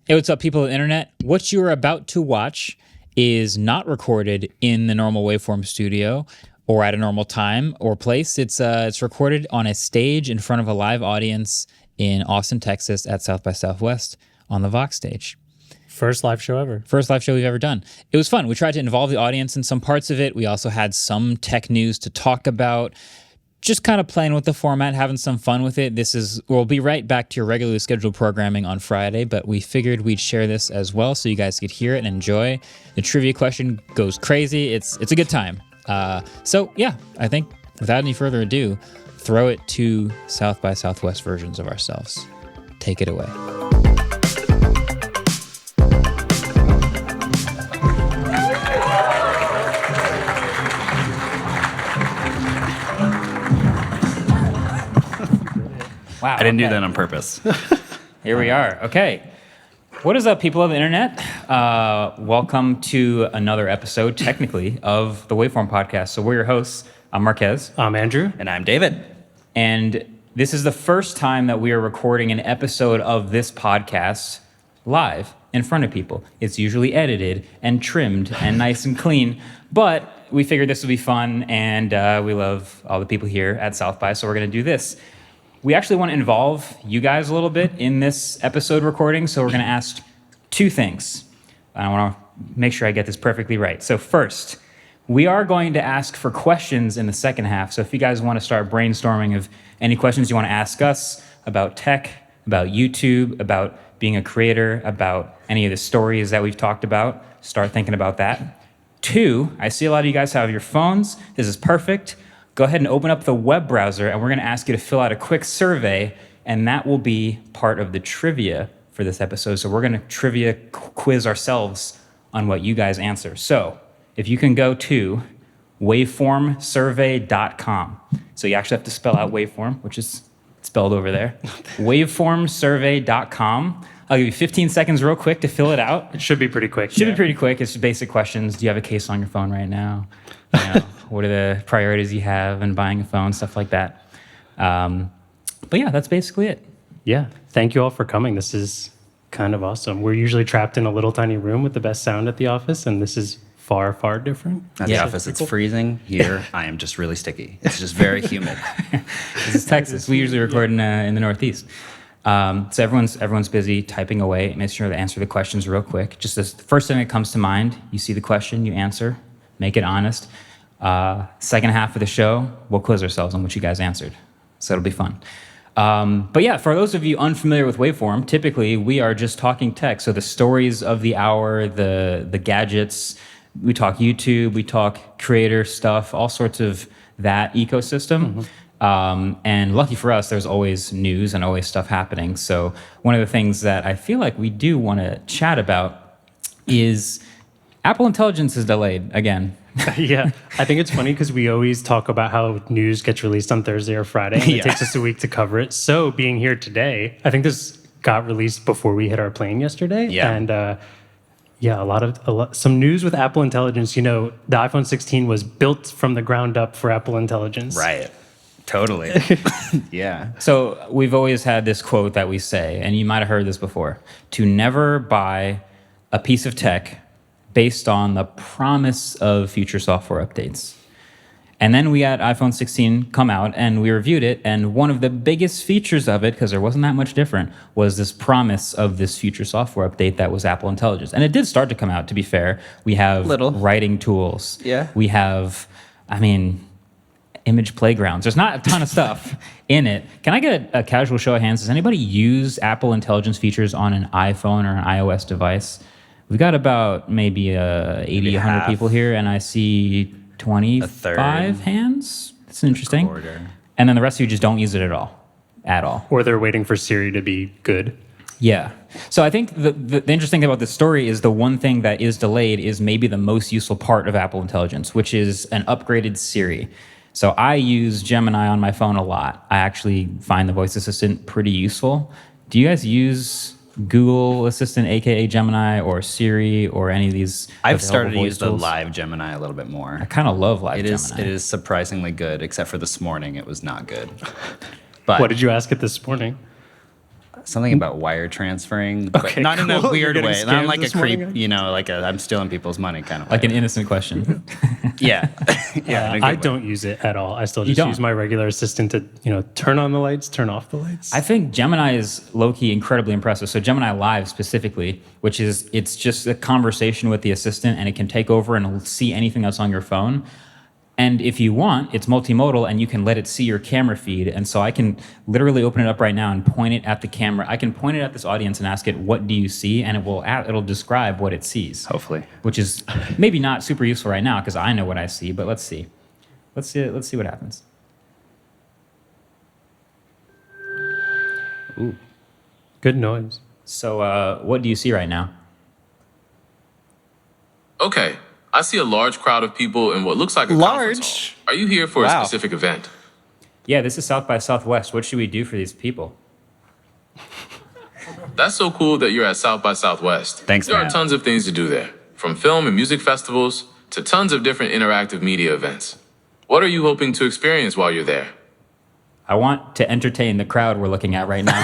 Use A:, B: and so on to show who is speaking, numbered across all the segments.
A: Hey, what's up, people of the internet? What you are about to watch is not recorded in the normal Waveform studio or at a normal time or place. It's recorded on a stage in front of a live audience in Austin, Texas at South by Southwest on the Vox stage.
B: First live show ever.
A: First live show we've ever done. It was fun. We tried to involve the audience in some parts of it. We also had some tech news to talk about. Just kind of playing with the format, having some fun with it. We'll be right back to your regularly scheduled programming on Friday, but we figured we'd share this as well so you guys could hear it and enjoy. The trivia question goes crazy. It's a good time. So yeah, I think without any further ado, throw it to South by Southwest versions of ourselves. Take it away. Wow,
C: I didn't do that on purpose.
A: Here we are. Okay. What is up, people of the internet? Welcome to another episode, technically, of the Waveform podcast. So we're your hosts. I'm Marques.
B: I'm Andrew.
C: And I'm David.
A: And this is the first time that we are recording an episode of this podcast live in front of people. It's usually edited and trimmed and nice and clean. But we figured this would be fun, and we love all the people here at South by, so we're going to do this. We actually want to involve you guys a little bit in this episode recording, so we're going to ask two things. I want to make sure I get this perfectly right. So first, we are going to ask for questions in the second half. So if you guys want to start brainstorming of any questions you want to ask us about tech, about YouTube, about being a creator, about any of the stories that we've talked about, start thinking about that. Two, I see a lot of you guys have your phones. This is perfect. Go ahead and open up the web browser, and we're going to ask you to fill out a quick survey, and that will be part of the trivia for this episode. So we're going to trivia quiz ourselves on what you guys answer. So if you can go to waveformsurvey.com. So you actually have to spell out waveform, which is spelled over there. waveformsurvey.com. I'll give you 15 seconds real quick to fill it out.
B: It should be pretty quick.
A: Should be pretty quick. It's basic questions. Do you have a case on your phone right now? You know, what are the priorities you have in buying a phone, stuff like that. But yeah, that's basically it.
B: Yeah. Thank you all for coming. This is kind of awesome. We're usually trapped in a little tiny room with the best sound at the office, and this is far, far different.
C: At the office, it's freezing. Here, I am just really sticky. It's just very humid.
A: This is Texas. We usually record in the Northeast. So everyone's busy typing away. Make sure to answer the questions real quick. Just the first thing that comes to mind, you see the question, you answer. Make it honest. Second half of the show, we'll quiz ourselves on what you guys answered. So it'll be fun. But yeah, for those of you unfamiliar with Waveform, typically we are just talking tech. So the stories of the hour, the gadgets, we talk YouTube, we talk creator stuff, all sorts of that ecosystem. Mm-hmm. And lucky for us, there's always news and always stuff happening. So one of the things that I feel like we do want to chat about is Apple Intelligence is delayed again.
B: Yeah. I think it's funny because we always talk about how news gets released on Thursday or Friday, and it takes us a week to cover it. So being here today, I think this got released before we hit our plane yesterday.
C: Yeah.
B: And some news with Apple Intelligence. You know, the iPhone 16 was built from the ground up for Apple Intelligence.
C: Right. Totally. Yeah.
A: So we've always had this quote that we say, and you might have heard this before, to never buy a piece of tech based on the promise of future software updates. And then we had iPhone 16 come out, and we reviewed it, and one of the biggest features of it, because there wasn't that much different, was this promise of this future software update that was Apple Intelligence. And it did start to come out, to be fair. We have writing tools.
C: Yeah.
A: We have, image playgrounds. There's not a ton of stuff in it. Can I get a casual show of hands? Does anybody use Apple Intelligence features on an iPhone or an iOS device? We've got about maybe 80, 100 people here, and I see 25 hands. That's interesting.
C: Quarter.
A: And then the rest of you just don't use it at all.
B: Or they're waiting for Siri to be good.
A: Yeah. So I think the interesting thing about this story is the one thing that is delayed is maybe the most useful part of Apple Intelligence, which is an upgraded Siri. So I use Gemini on my phone a lot. I actually find the voice assistant pretty useful. Do you guys use Google Assistant, aka Gemini, or Siri, or any of these?
C: I've started to use the
A: tools?
C: Live Gemini a little bit more.
A: I kind of love Live Gemini.
C: It is surprisingly good, except for this morning, it was not good. But
B: What did you ask it this morning?
C: Something about wire transferring, but
B: Okay,
C: not in a
B: cool. You're
C: weird
B: getting
C: way. Not
B: scammed
C: like a
B: this
C: creep,
B: morning?
C: like I'm stealing people's money kind of
A: Like
C: way.
A: an innocent question.
C: Yeah. Yeah. in a good
B: I
C: way.
B: don't use it at all. I still
A: You
B: just
A: don't?
B: use my regular assistant to, turn on the lights, turn off the lights.
A: I think Gemini is low-key incredibly impressive. So Gemini Live specifically, which is, it's just a conversation with the assistant and it can take over and it'll see anything that's on your phone. And if you want, it's multimodal and you can let it see your camera feed. And so I can literally open it up right now and point it at the camera. I can point it at this audience and ask it, what do you see? And it'll describe what it sees.
C: Hopefully.
A: Which is maybe not super useful right now because I know what I see, but let's see. Let's see what happens.
C: Ooh.
B: Good noise.
A: So what do you see right now?
D: Okay, I see a large crowd of people in what looks like a conference
C: Large?
D: hall. Are you here for
C: Wow.
D: a specific event?
A: Yeah, this is South by Southwest. What should we do for these people?
D: That's so cool that you're at South by Southwest.
C: Thanks,
D: There
C: man.
D: are tons of things to do there, from film and music festivals to tons of different interactive media events. What are you hoping to experience while you're there?
A: I want to entertain the crowd we're looking at right now.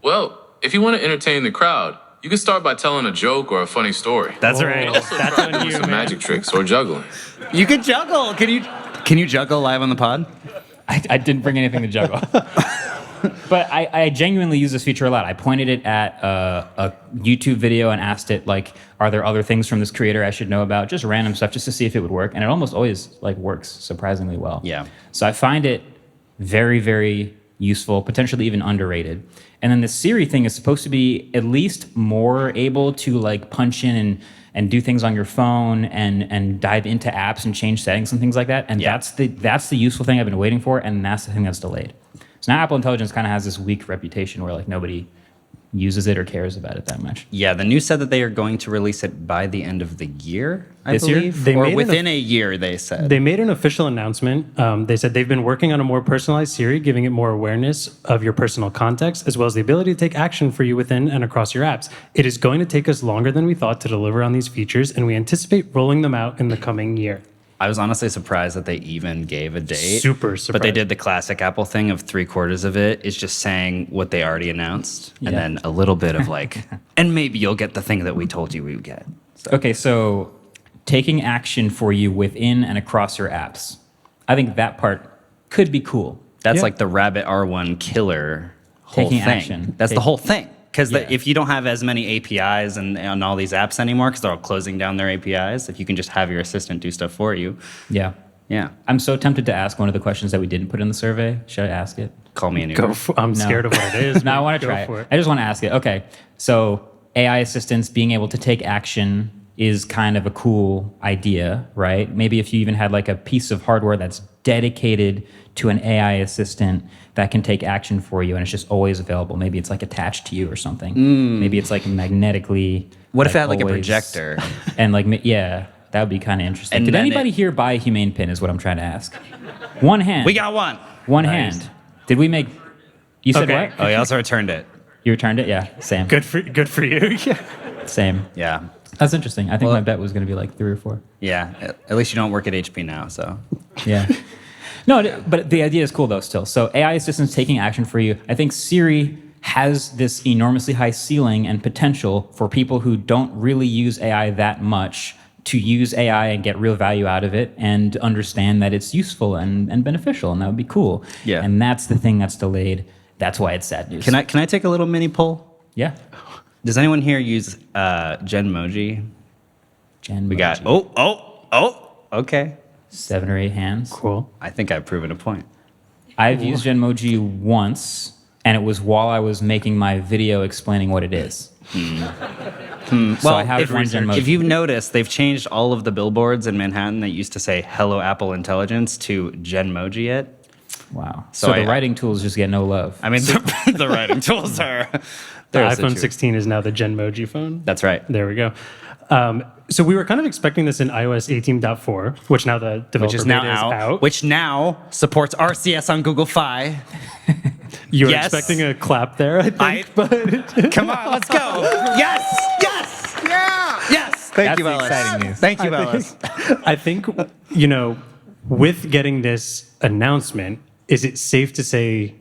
D: Well, if you want to entertain the crowd, you can start by telling a joke or a funny story.
C: That's
B: Oh.
C: right.
D: Also
B: That's
D: try
B: on
D: doing
B: you,
D: some
B: man.
D: magic tricks or juggling.
C: You can juggle. Can you juggle live on the pod?
A: I didn't bring anything to juggle. But I genuinely use this feature a lot. I pointed it at a YouTube video and asked it, like, are there other things from this creator I should know about? Just random stuff, just to see if it would work. And it almost always works surprisingly well.
C: Yeah.
A: So I find it very, very useful, potentially even underrated. And then the Siri thing is supposed to be at least more able to punch in and do things on your phone and dive into apps and change settings and things like that. And
C: Yeah.
A: that's the useful thing I've been waiting for, and that's the thing that's delayed. So now Apple Intelligence kind of has this weak reputation where nobody uses it or cares about it that much.
C: Yeah, the news said that they are going to release it by the end of the year, I
A: This year?
C: believe.
B: They
C: or
B: made an
C: within a year, they said.
B: They made an official announcement. They said they've been working on a more personalized Siri, giving it more awareness of your personal context, as well as the ability to take action for you within and across your apps. It is going to take us longer than we thought to deliver on these features, and we anticipate rolling them out in the coming year.
C: I was honestly surprised that they even gave a date.
B: Super surprised.
C: But they did the classic Apple thing of 3/4 of it is just saying what they already announced, and
A: Yeah.
C: then a little bit of and maybe you'll get the thing that we told you we would get. So,
A: Okay, so taking action for you within and across your apps. I think that part could be cool.
C: that's
B: Yeah.
C: like the Rabbit R1 killer whole
A: Taking
C: thing.
A: action.
C: That's the whole thing. Because
A: Yeah.
C: if you don't have as many APIs and on all these apps anymore, because they're all closing down their APIs, if you can just have your assistant do stuff for you,
A: Yeah.
C: yeah,
A: I'm so tempted to ask one of the questions that we didn't put in the survey. Should I ask it?
C: call me an Uber.
B: I'm scared of what it is.
A: No, I
B: man.
A: want to
B: Go
A: try
B: for
A: it. I just want to ask it. Okay, so AI assistants being able to take action is kind of a cool idea, right? Maybe if you even had a piece of hardware that's dedicated to an AI assistant that can take action for you and it's just always available. Maybe it's attached to you or something. Maybe it's magnetically.
C: What if it had a
A: always-
C: projector?
A: And yeah, that would be kind of interesting.
C: And
A: Did
C: then
A: anybody here buy a Humane Pin is what I'm trying to ask. One hand.
C: We got one.
A: one
B: Nice.
A: hand. Did we make, you said
B: Okay.
A: what?
C: Oh, he also returned it.
A: You returned it? Yeah, same.
B: Good for you. Yeah.
A: Same.
C: Yeah.
A: That's interesting. I think
C: Well-
A: my bet was going to be 3 or 4.
C: Yeah. At least you don't work at HP now, so.
A: Yeah. No, but the idea is cool though still. So AI assistants taking action for you. I think Siri has this enormously high ceiling and potential for people who don't really use AI that much to use AI and get real value out of it and understand that it's useful and beneficial, and that would be cool.
C: Yeah.
A: And that's the thing that's delayed. That's why it's sad news.
C: Can I take a little mini poll?
A: Yeah.
C: Does anyone here use Genmoji?
A: Gen
C: We got okay.
A: 7 or 8 hands.
B: Cool.
C: I think I've proven a point.
A: I've used Genmoji once, and it was while I was making my video explaining what it is. So I have one Genmoji.
C: if you've noticed, they've changed all of the billboards in Manhattan that used to say "Hello Apple Intelligence" to Genmoji it.
A: Wow.
C: So
A: So the
C: I-
A: writing tools just get no love.
C: I mean, the writing tools are.
B: The
C: they're
B: iPhone
C: such a-
B: 16 is now the Genmoji phone.
C: That's right.
B: There we go. So we were kind of expecting this in iOS 18.4, which now the developer
C: Which is now
B: beta
C: out, which now supports RCS on Google Fi.
B: you were
C: yes.
B: expecting a clap there, I think. But
C: Come on, let's go. Yes. Yeah. Yes. Thank
A: That's
C: you,
A: the
C: Ellis.
A: exciting news.
C: Thank you, Ellis.
B: I think, with getting this announcement, is it safe to say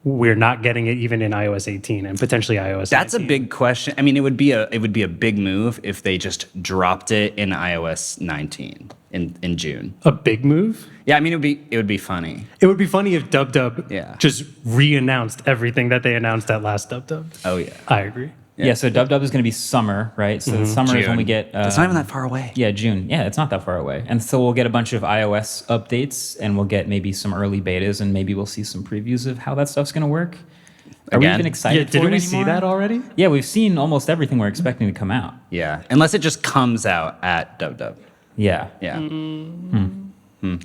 B: we're not getting it even in iOS 18 and potentially iOS
C: That's
B: 19.
C: a big question. I mean, it would be a big move if they just dropped it in iOS 19 in June.
B: A big move?
C: Yeah, I mean, it would be funny.
B: It would be funny if DubDub
C: Yeah.
B: just re-announced everything that they announced at last DubDub.
C: Oh yeah,
B: I agree.
A: Yeah, so Dub is going to be summer, right? So the summer is when we get...
C: it's not even that far away.
A: Yeah, June. Yeah, it's not that far away. And so we'll get a bunch of iOS updates, and we'll get maybe some early betas, and maybe we'll see some previews of how that stuff's going to work. Are we
C: Again?
A: even excited
B: Yeah,
A: for
B: didn't
A: it
B: we see
A: anymore?
B: that already?
A: Yeah, we've seen almost everything we're expecting to come out.
C: Yeah, unless it just comes out at DubDub.
A: Yeah.
C: Yeah.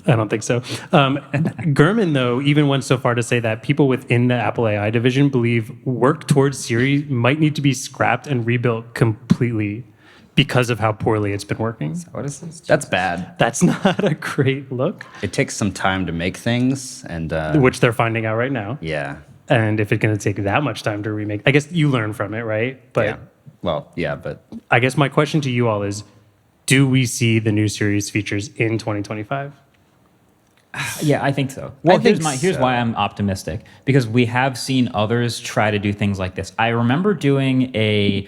B: I don't think so. Gurman, though, even went so far to say that people within the Apple AI division believe work towards Siri might need to be scrapped and rebuilt completely because of how poorly it's been working.
C: What is this? That's bad.
B: That's not a great look,
C: It takes some time to make things, and
B: which they're finding out right now.
C: yeah,
B: And if it's going to take that much time to remake, I guess you learn from it, right? But
C: yeah. Well, yeah, but
B: I guess my question to you all is, do we see the new series features in 2025?
A: Yeah, I think so. Well,
C: think
A: here's
C: so.
A: why I'm optimistic, because we have seen others try to do things like this. I remember doing a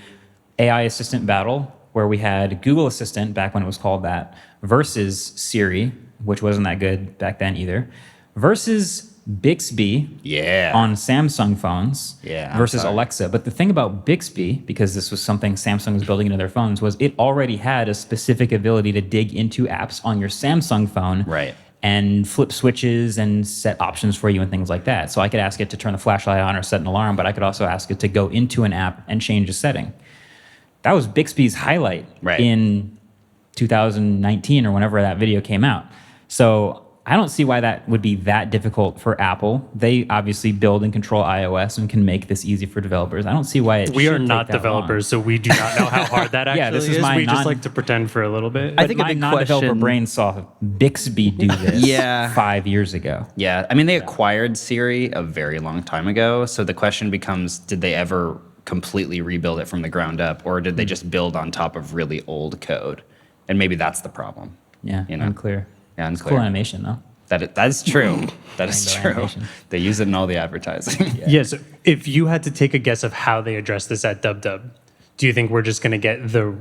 A: AI assistant battle where we had Google Assistant back when it was called that versus Siri, which wasn't that good back then either, versus Bixby
C: yeah,
A: on Samsung phones
C: Yeah,
A: versus
C: sorry.
A: Alexa. But the thing about Bixby, because this was something Samsung was building into their phones, was it already had a specific ability to dig into apps on your Samsung phone
C: Right.
A: and flip switches and set options for you and things like that. So I could ask it to turn the flashlight on or set an alarm, but I could also ask it to go into an app and change a setting. That was Bixby's highlight
C: Right.
A: in 2019 or whenever that video came out. So I don't see why that would be that difficult for Apple. They obviously build and control iOS and can make this easy for developers. I don't see why it
B: We
A: should
B: are
A: take
B: not
A: that
B: developers, so we do not know how hard that actually
A: Yeah, this is my
B: We just
A: non-
B: like to pretend for a little bit.
A: long.
C: I think
A: But
C: a
A: my
C: big
A: non-developer
C: question-
A: brain saw Bixby do this
C: Yeah.
A: 5 years ago.
C: yeah. I mean, they acquired Siri a very long time ago, so the question becomes: did they ever completely rebuild it from the ground up, or did they just build on top of really old code? And maybe that's the problem.
A: Yeah,
C: You know?
A: unclear.
C: Yeah,
A: It's
C: unclear.
A: cool animation though.
C: That is true. That is
A: Rainbow
C: true.
A: animation.
C: They use it in all the advertising.
B: Yes, if you had to take a guess of how they address this at DubDub, do you think we're just going to get the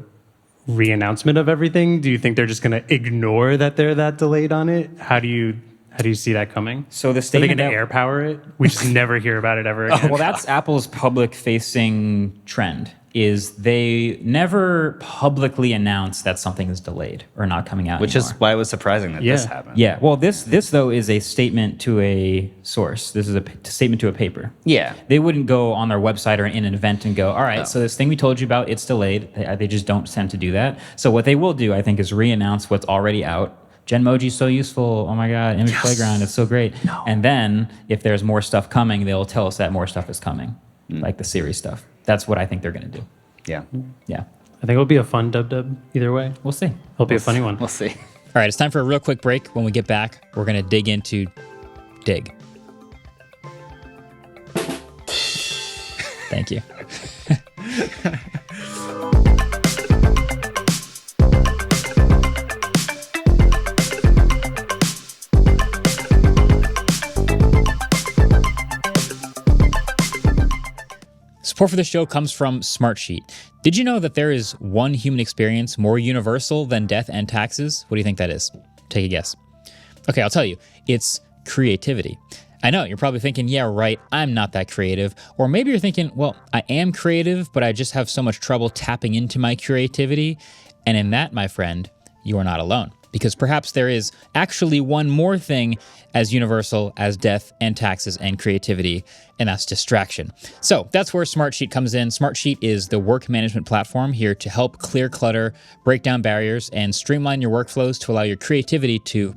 B: re-announcement of everything? Do you think they're just going to ignore that they're that delayed on it? How do you see that coming?
A: So the
B: Are they
A: statement
B: going to
A: that-
B: air power it? We just never hear about it ever again.
A: Well, that's Apple's public-facing trend. Is they never publicly announce that something is delayed or not coming out
C: Which
A: anymore.
C: is why it was surprising that this
B: Yeah.
C: happened.
A: Yeah, well, this though is a statement to a source. This is a statement to a paper.
C: Yeah.
A: They wouldn't go on their website or in an event and go, all right,
C: No.
A: so this thing we told you about, it's delayed. They just don't tend to do that. So what they will do, I think, is re-announce what's already out. Genmoji is so useful. Oh my God, Image Playground, it's so great. And then if there's more stuff coming, they'll tell us that more stuff is coming, like the Siri stuff. That's what I think they're going to do.
C: Yeah.
A: Yeah,
B: I think it'll be a fun DubDub either way.
A: we'll see.
B: It'll be a funny one.
C: We'll see.
E: All right, it's time for a real quick break. When we get back, we're going to dig into Digg. Thank you. Support for the show comes from Smartsheet. Did you know that there is one human experience more universal than death and taxes? What do you think that is? Take a guess. Okay, I'll tell you. It's creativity. I know, you're probably thinking, yeah, right, I'm not that creative. Or maybe you're thinking, well, I am creative, but I just have so much trouble tapping into my creativity. And in that, my friend, you are not alone. Because perhaps there is actually one more thing as universal as death and taxes and creativity, and that's distraction. So that's where Smartsheet comes in. Smartsheet is the work management platform here to help clear clutter, break down barriers, and streamline your workflows to allow your creativity to,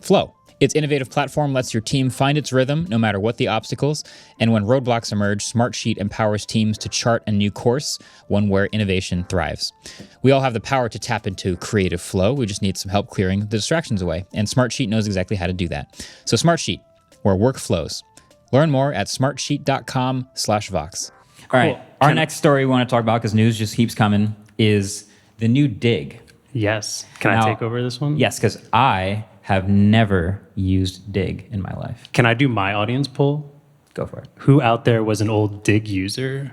E: flow. Its innovative platform lets your team find its rhythm no matter what the obstacles, and when roadblocks emerge, Smartsheet empowers teams to chart a new course, one where innovation thrives. We all have the power to tap into creative flow. We just need some help clearing the distractions away, and Smartsheet knows exactly how to do that. So Smartsheet, where work flows. Learn more at smartsheet.com/Vox.
A: All right,
B: Cool.
A: our next story we want to talk about, because news just keeps coming, is the new Digg.
B: Yes. Can I
A: Now-
B: take over this one?
A: Yes, because I have never used Digg in my life.
B: Can I do my audience poll?
A: Go for it.
B: Who out there was an old Digg user?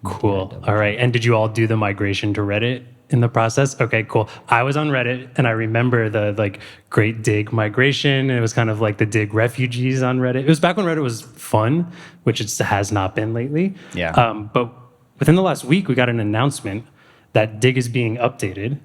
B: Cool. All right. And did you all do the migration to Reddit in the process? Okay, cool. I was on Reddit and I remember the like great Digg migration. It was kind of like the Digg refugees on Reddit. It was back when Reddit was fun, which it has not been lately.
C: Yeah.
B: But within the last week, we got an announcement that Digg is being updated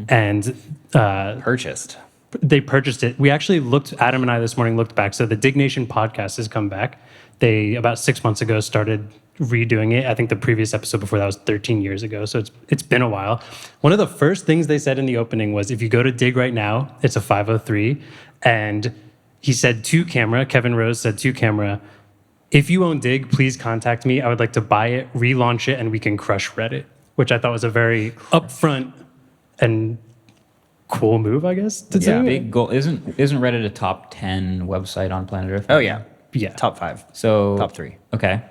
B: and
C: Purchased.
B: they purchased it. We actually Adam and I this morning looked back. So the Digg Nation podcast has come back. They, about 6 months ago, started redoing it. I think the previous episode before that was 13 years ago. So it's been a while. One of the first things they said in the opening was, if you go to Digg right now, it's a 503. And he said to camera, Kevin Rose said to camera, if you own Digg, please contact me. I would like to buy it, relaunch it, and we can crush Reddit, which I thought was a very upfront and cool move, I guess, to do.
A: Big goal. Isn't Reddit a top 10 website on planet Earth?
C: Oh, yeah.
B: Yeah.
C: Top 5.
A: So
C: Top 3.
A: Okay.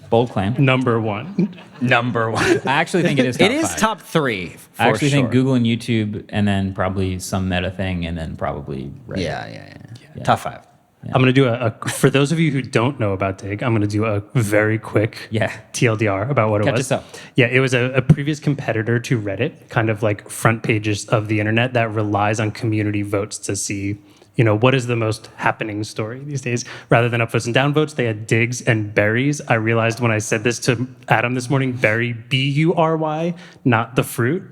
A: Bold claim.
B: Number one.
C: Number 1.
A: I actually think it is top
C: It is
A: five.
C: top 3. For
A: I actually think
C: sure.
A: Google and YouTube, and then probably some Meta thing, and then probably Reddit.
C: Yeah. Top 5.
B: I'm going to do for those of you who don't know about Digg, I'm going to do a very quick TLDR about what it
A: Catch
B: was.
A: us up.
B: Yeah, it was a previous competitor to Reddit, kind of like front pages of the internet that relies on community votes to see, what is the most happening story these days. Rather than upvotes and downvotes, they had digs and berries. I realized when I said this to Adam this morning, berry, B-U-R-Y, not the fruit.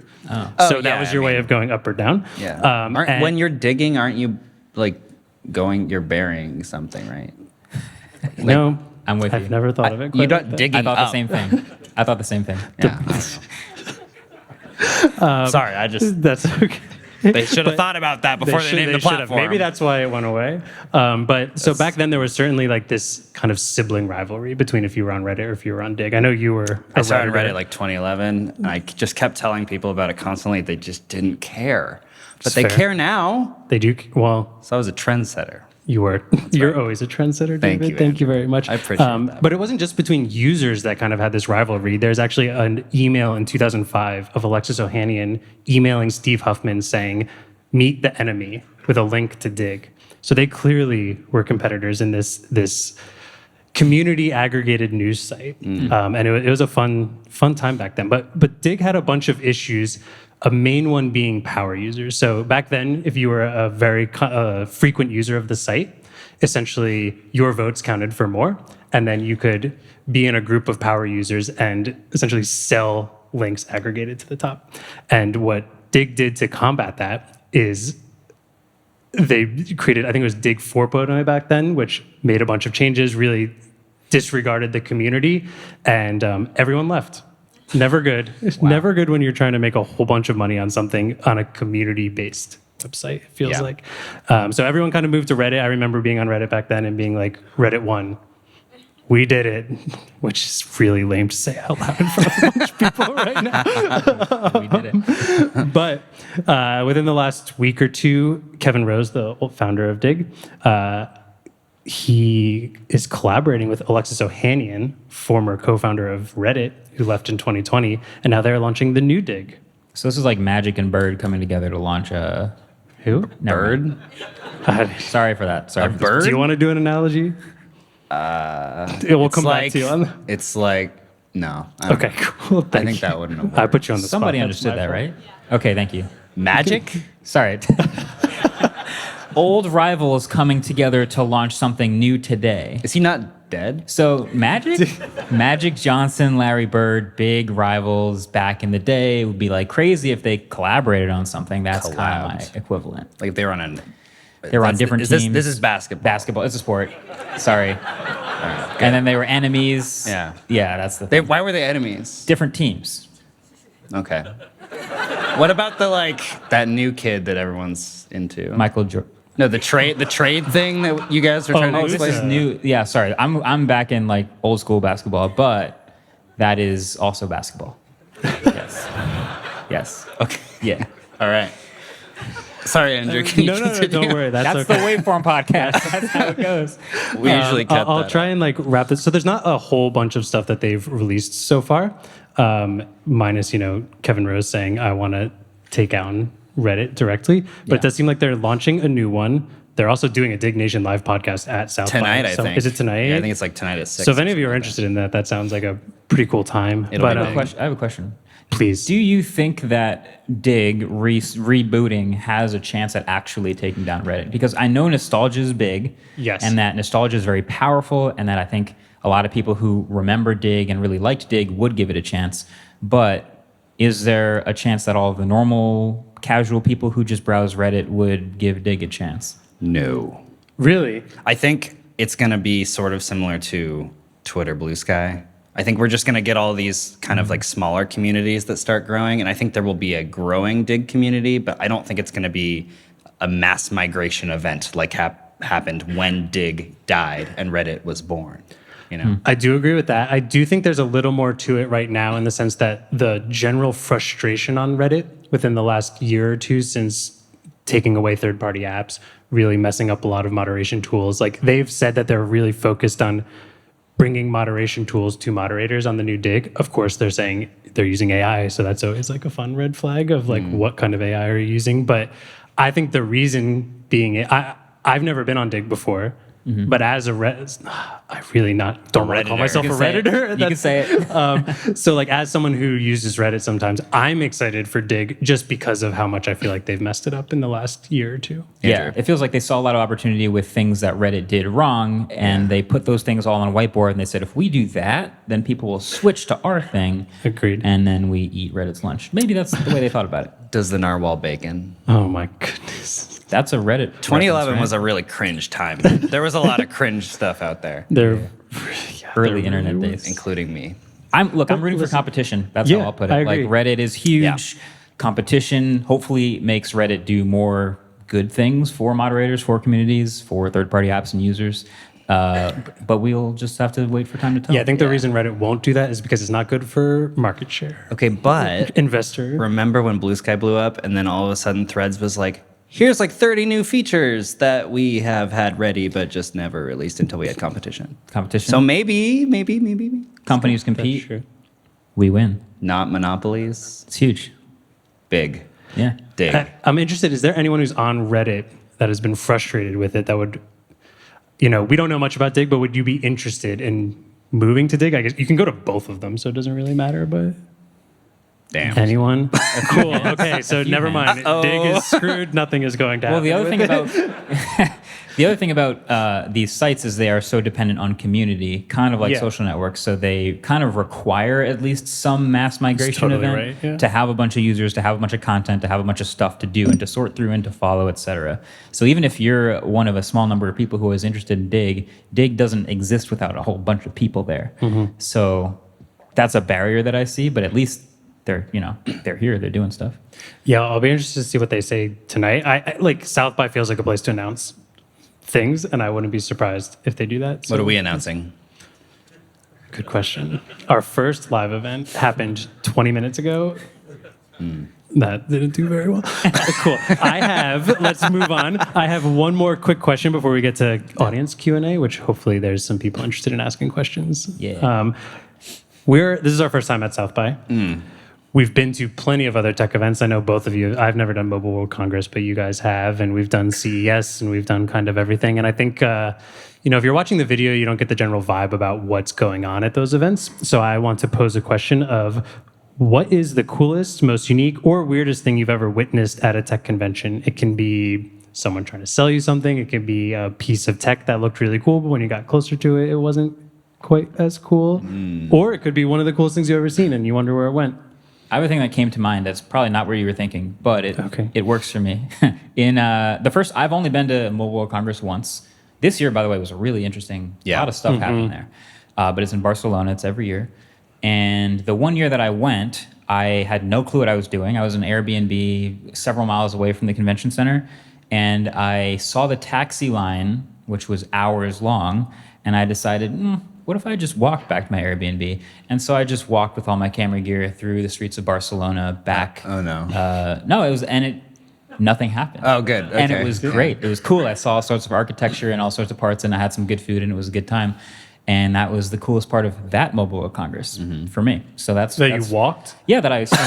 B: So that was your way of going up or down.
C: Yeah. When you're digging, aren't you like you're burying something, right?
B: No,
A: I'm with
B: I've
A: you.
B: never thought of it.
C: You're
B: quite
C: not
B: like that.
C: digging
A: I thought
C: up.
A: the same thing. I thought the same thing.
C: Yeah. Sorry, I just
B: That's okay.
C: they should have thought about that before they named the
B: should have.
C: platform.
B: Maybe that's why it went away. But so back then there was certainly like this kind of sibling rivalry between if you were on Reddit or if you were on Digg. I know you were.
C: I started Reddit like 2011, and I just kept telling people about it constantly. They just didn't care, but they
B: fair.
C: care now.
B: They do. Well,
C: So I was a trendsetter.
B: you were. You're always a trendsetter,
C: Thank
B: David.
C: you,
B: Thank you
C: Andrew.
B: very much.
C: I appreciate that.
B: But it wasn't just between users that kind of had this rivalry. There's actually an email in 2005 of Alexis Ohanian emailing Steve Huffman saying, "Meet the enemy," with a link to Digg. So they clearly were competitors in this community aggregated news site, and it was a fun time back then. But Digg had a bunch of issues. A main one being power users. So back then, if you were a very frequent user of the site, essentially your votes counted for more, and then you could be in a group of power users and essentially sell links aggregated to the top. And what Digg did to combat that is they created, I think it was Digg 4.0 back then, which made a bunch of changes, really disregarded the community, and everyone left. Never good. Never good when you're trying to make a whole bunch of money on something on a community-based website, it feels like. So everyone kind of moved to Reddit. I remember being on Reddit back then and being like, Reddit won. We did it, which is really lame to say out loud in front of a bunch of people right now.
A: We did it.
B: But within the last week or two, Kevin Rose, the founder of Digg, he is collaborating with Alexis Ohanian, former co-founder of Reddit, who left in 2020, and now they're launching the new Digg.
A: So this is like Magic and Bird coming together to launch a
B: Who?
A: Bird. Sorry for that. Sorry.
C: A bird?
B: Do you want to do an analogy? It will come back to you on that.
C: It's like no. I don't-
B: Okay, cool.
C: I
B: Thank
C: think
B: you.
C: that wouldn't have
B: I
C: worked.
B: put you on the
A: Somebody
B: spot. That's
A: understood
B: my
A: that,
B: fault.
A: right? Okay, thank you.
C: Magic.
A: Sorry. Old rivals coming together to launch something new today.
C: Is he not dead?
A: So Magic Johnson, Larry Bird, big rivals back in the day. It would be like crazy if they collaborated on something. That's kind of my
C: Collabed.
A: equivalent.
C: Like they were on an.
A: They were on different teams.
C: This is basketball.
A: Basketball. It's a sport. Sorry. And then they were enemies.
C: Yeah.
A: Yeah, that's the thing.
C: Why were they enemies?
A: Different teams.
C: Okay. What about that new kid that everyone's into?
A: Michael Jordan.
C: No, the trade thing that you guys are trying to
B: Oh,
A: This
C: explain.
A: is new. Yeah, sorry. I'm back in like old school basketball, but that is also basketball. Yes. Yes.
C: Okay.
A: Yeah.
C: All right. Sorry, Andrew. Can you
B: No,
C: continue?
B: don't worry. That's
A: That's
B: okay.
A: the Waveform podcast. That's how it goes.
C: We usually cut
B: I'll
C: that
B: try
C: out.
B: and wrap this. So there's not a whole bunch of stuff that they've released so far, minus Kevin Rose saying I want to take down Reddit directly. But it does seem like they're launching a new one. They're also doing a Digg Nation live podcast at South
C: Tonight,
B: by.
C: I
B: So
C: think.
B: is it tonight?
C: Yeah, I think it's like tonight at 6.
B: So if any of you are interested in that, that sounds like a pretty cool time.
C: It'll be
B: But
C: big.
A: I have a question.
B: please.
A: Do you think that Digg rebooting has a chance at actually taking down Reddit? Because I know nostalgia is big,
B: Yes.
A: and that nostalgia is very powerful, and that I think a lot of people who remember Digg and really liked Digg would give it a chance. But is there a chance that all of the normal, casual people who just browse Reddit would give Digg a chance?
C: No.
B: Really?
C: I think it's going to be sort of similar to Twitter Blue Sky. I think we're just going to get all these kind of like smaller communities that start growing. And I think there will be a growing Digg community, but I don't think it's going to be a mass migration event like happened when Digg died and Reddit was born. You know?
B: I do agree with that. I do think there's a little more to it right now in the sense that the general frustration on Reddit within the last year or two since taking away third-party apps, really messing up a lot of moderation tools. Like they've said that they're really focused on bringing moderation tools to moderators on the new Digg. Of course, they're saying they're using AI, so that's always like a fun red flag of like what kind of AI are you using? But I think the reason being, I've never been on Digg before. But as a I really don't want to call myself a Redditor.
A: You can say it.
B: So like as someone who uses Reddit sometimes, I'm excited for Digg just because of how much I feel like they've messed it up in the last year or two.
A: Yeah, it feels like they saw a lot of opportunity with things that Reddit did wrong, and they put those things all on a whiteboard, and they said, if we do that, then people will switch to our thing.
B: Agreed.
A: And then we eat Reddit's lunch. Maybe that's the way they thought about it.
C: Does the narwhal bacon?
B: Oh my goodness.
A: That's a Reddit.
C: 2011
A: reference,
C: was a really cringe time. There was a lot of cringe stuff out there,
B: They're
A: early internet days.
C: including me.
A: I'm rooting for competition. That's how I'll put it.
B: I
A: Like
B: agree.
A: Reddit is huge.
C: Yeah.
A: Competition hopefully makes Reddit do more good things for moderators, for communities, for third-party apps and users. But we'll just have to wait for time to tell.
B: Yeah, I think the reason Reddit won't do that is because it's not good for market share.
C: Okay, but
B: Investor.
C: remember when Blue Sky blew up and then all of a sudden Threads was like, here's like 30 new features that we have had ready but just never released until we had competition.
A: competition.
C: So maybe
A: companies
B: That's
A: compete.
B: true.
A: We win.
C: not monopolies.
A: It's huge.
C: Big.
A: Yeah.
C: Dig.
B: I'm interested. Is there anyone who's on Reddit that has been frustrated with it that would, we don't know much about Digg, but would you be interested in moving to Digg? I guess you can go to both of them, so it doesn't really matter, but
C: Damn.
B: anyone? Cool. Okay, so never mind. Digg is screwed. Nothing is going to happen.
A: Well, the other
B: with
A: thing
B: it.
A: about these sites is they are so dependent on community, kind of like
B: Yeah.
A: social networks. So they kind of require at least some mass migration
B: totally
A: event
B: right, yeah.
A: to have a bunch of users, to have a bunch of content, to have a bunch of stuff to do and to sort through and to follow, etc. So even if you're one of a small number of people who is interested in Digg doesn't exist without a whole bunch of people there. So that's a barrier that I see, but at least they're here, they're doing stuff.
B: Yeah, I'll be interested to see what they say tonight. I like South by feels like a place to announce things, and I wouldn't be surprised if they do that. So,
C: What are we announcing?
B: Good question. Our first live event happened 20 minutes ago. That didn't do very well. Cool. Let's move on. I have one more quick question before we get to audience Q&A, which hopefully there's some people interested in asking questions.
A: Yeah.
B: This is our first time at South by. We've been to plenty of other tech events. I know both of you. I've never done Mobile World Congress, but you guys have, and we've done CES, and we've done kind of everything. And I think, if you're watching the video, you don't get the general vibe about what's going on at those events. So I want to pose a question of what is the coolest, most unique, or weirdest thing you've ever witnessed at a tech convention? It can be someone trying to sell you something. It can be a piece of tech that looked really cool, but when you got closer to it, it wasn't quite as cool. Or it could be one of the coolest things you've ever seen, and you wonder where it went.
A: I have a thing that came to mind that's probably not where you were thinking, but it works for me. I've only been to Mobile World Congress once. This year, by the way, was really interesting.
C: Yeah.
A: A lot of stuff happened there. But it's in Barcelona. It's every year. And the one year that I went, I had no clue what I was doing. I was in an Airbnb several miles away from the convention center. And I saw the taxi line, which was hours long. And I decided, what if I just walked back to my Airbnb? And so I just walked with all my camera gear through the streets of Barcelona back.
C: Oh, no.
A: Nothing happened.
C: Oh, good.
A: And it
C: Okay.
A: was great. It was cool. I saw all sorts of architecture and all sorts of parts, and I had some good food, and it was a good time. And that was the coolest part of that Mobile World Congress for me. So
B: That
A: that's
B: you walked?
A: yeah, that I saw.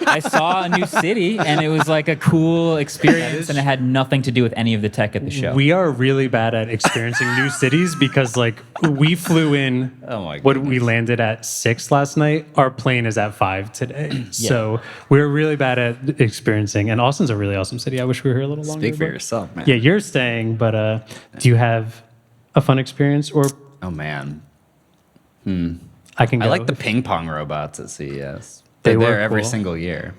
A: I saw a new city, and it was like a cool experience, and it had nothing to do with any of the tech at the show.
B: We are really bad at experiencing new cities because, like, we flew in.
C: Oh my
B: When we landed at 6 last night, our plane is at 5 today. So we're really bad at experiencing. And Austin's a really awesome city. I wish we were here a little longer.
C: Speak for
B: but-
C: yourself, man.
B: Yeah, you're staying, but do you have a fun experience? Or
C: Oh man.
B: I can go.
C: I like the ping pong robots at CES.
B: They
C: They're
B: were
C: there every
B: cool.
C: single year.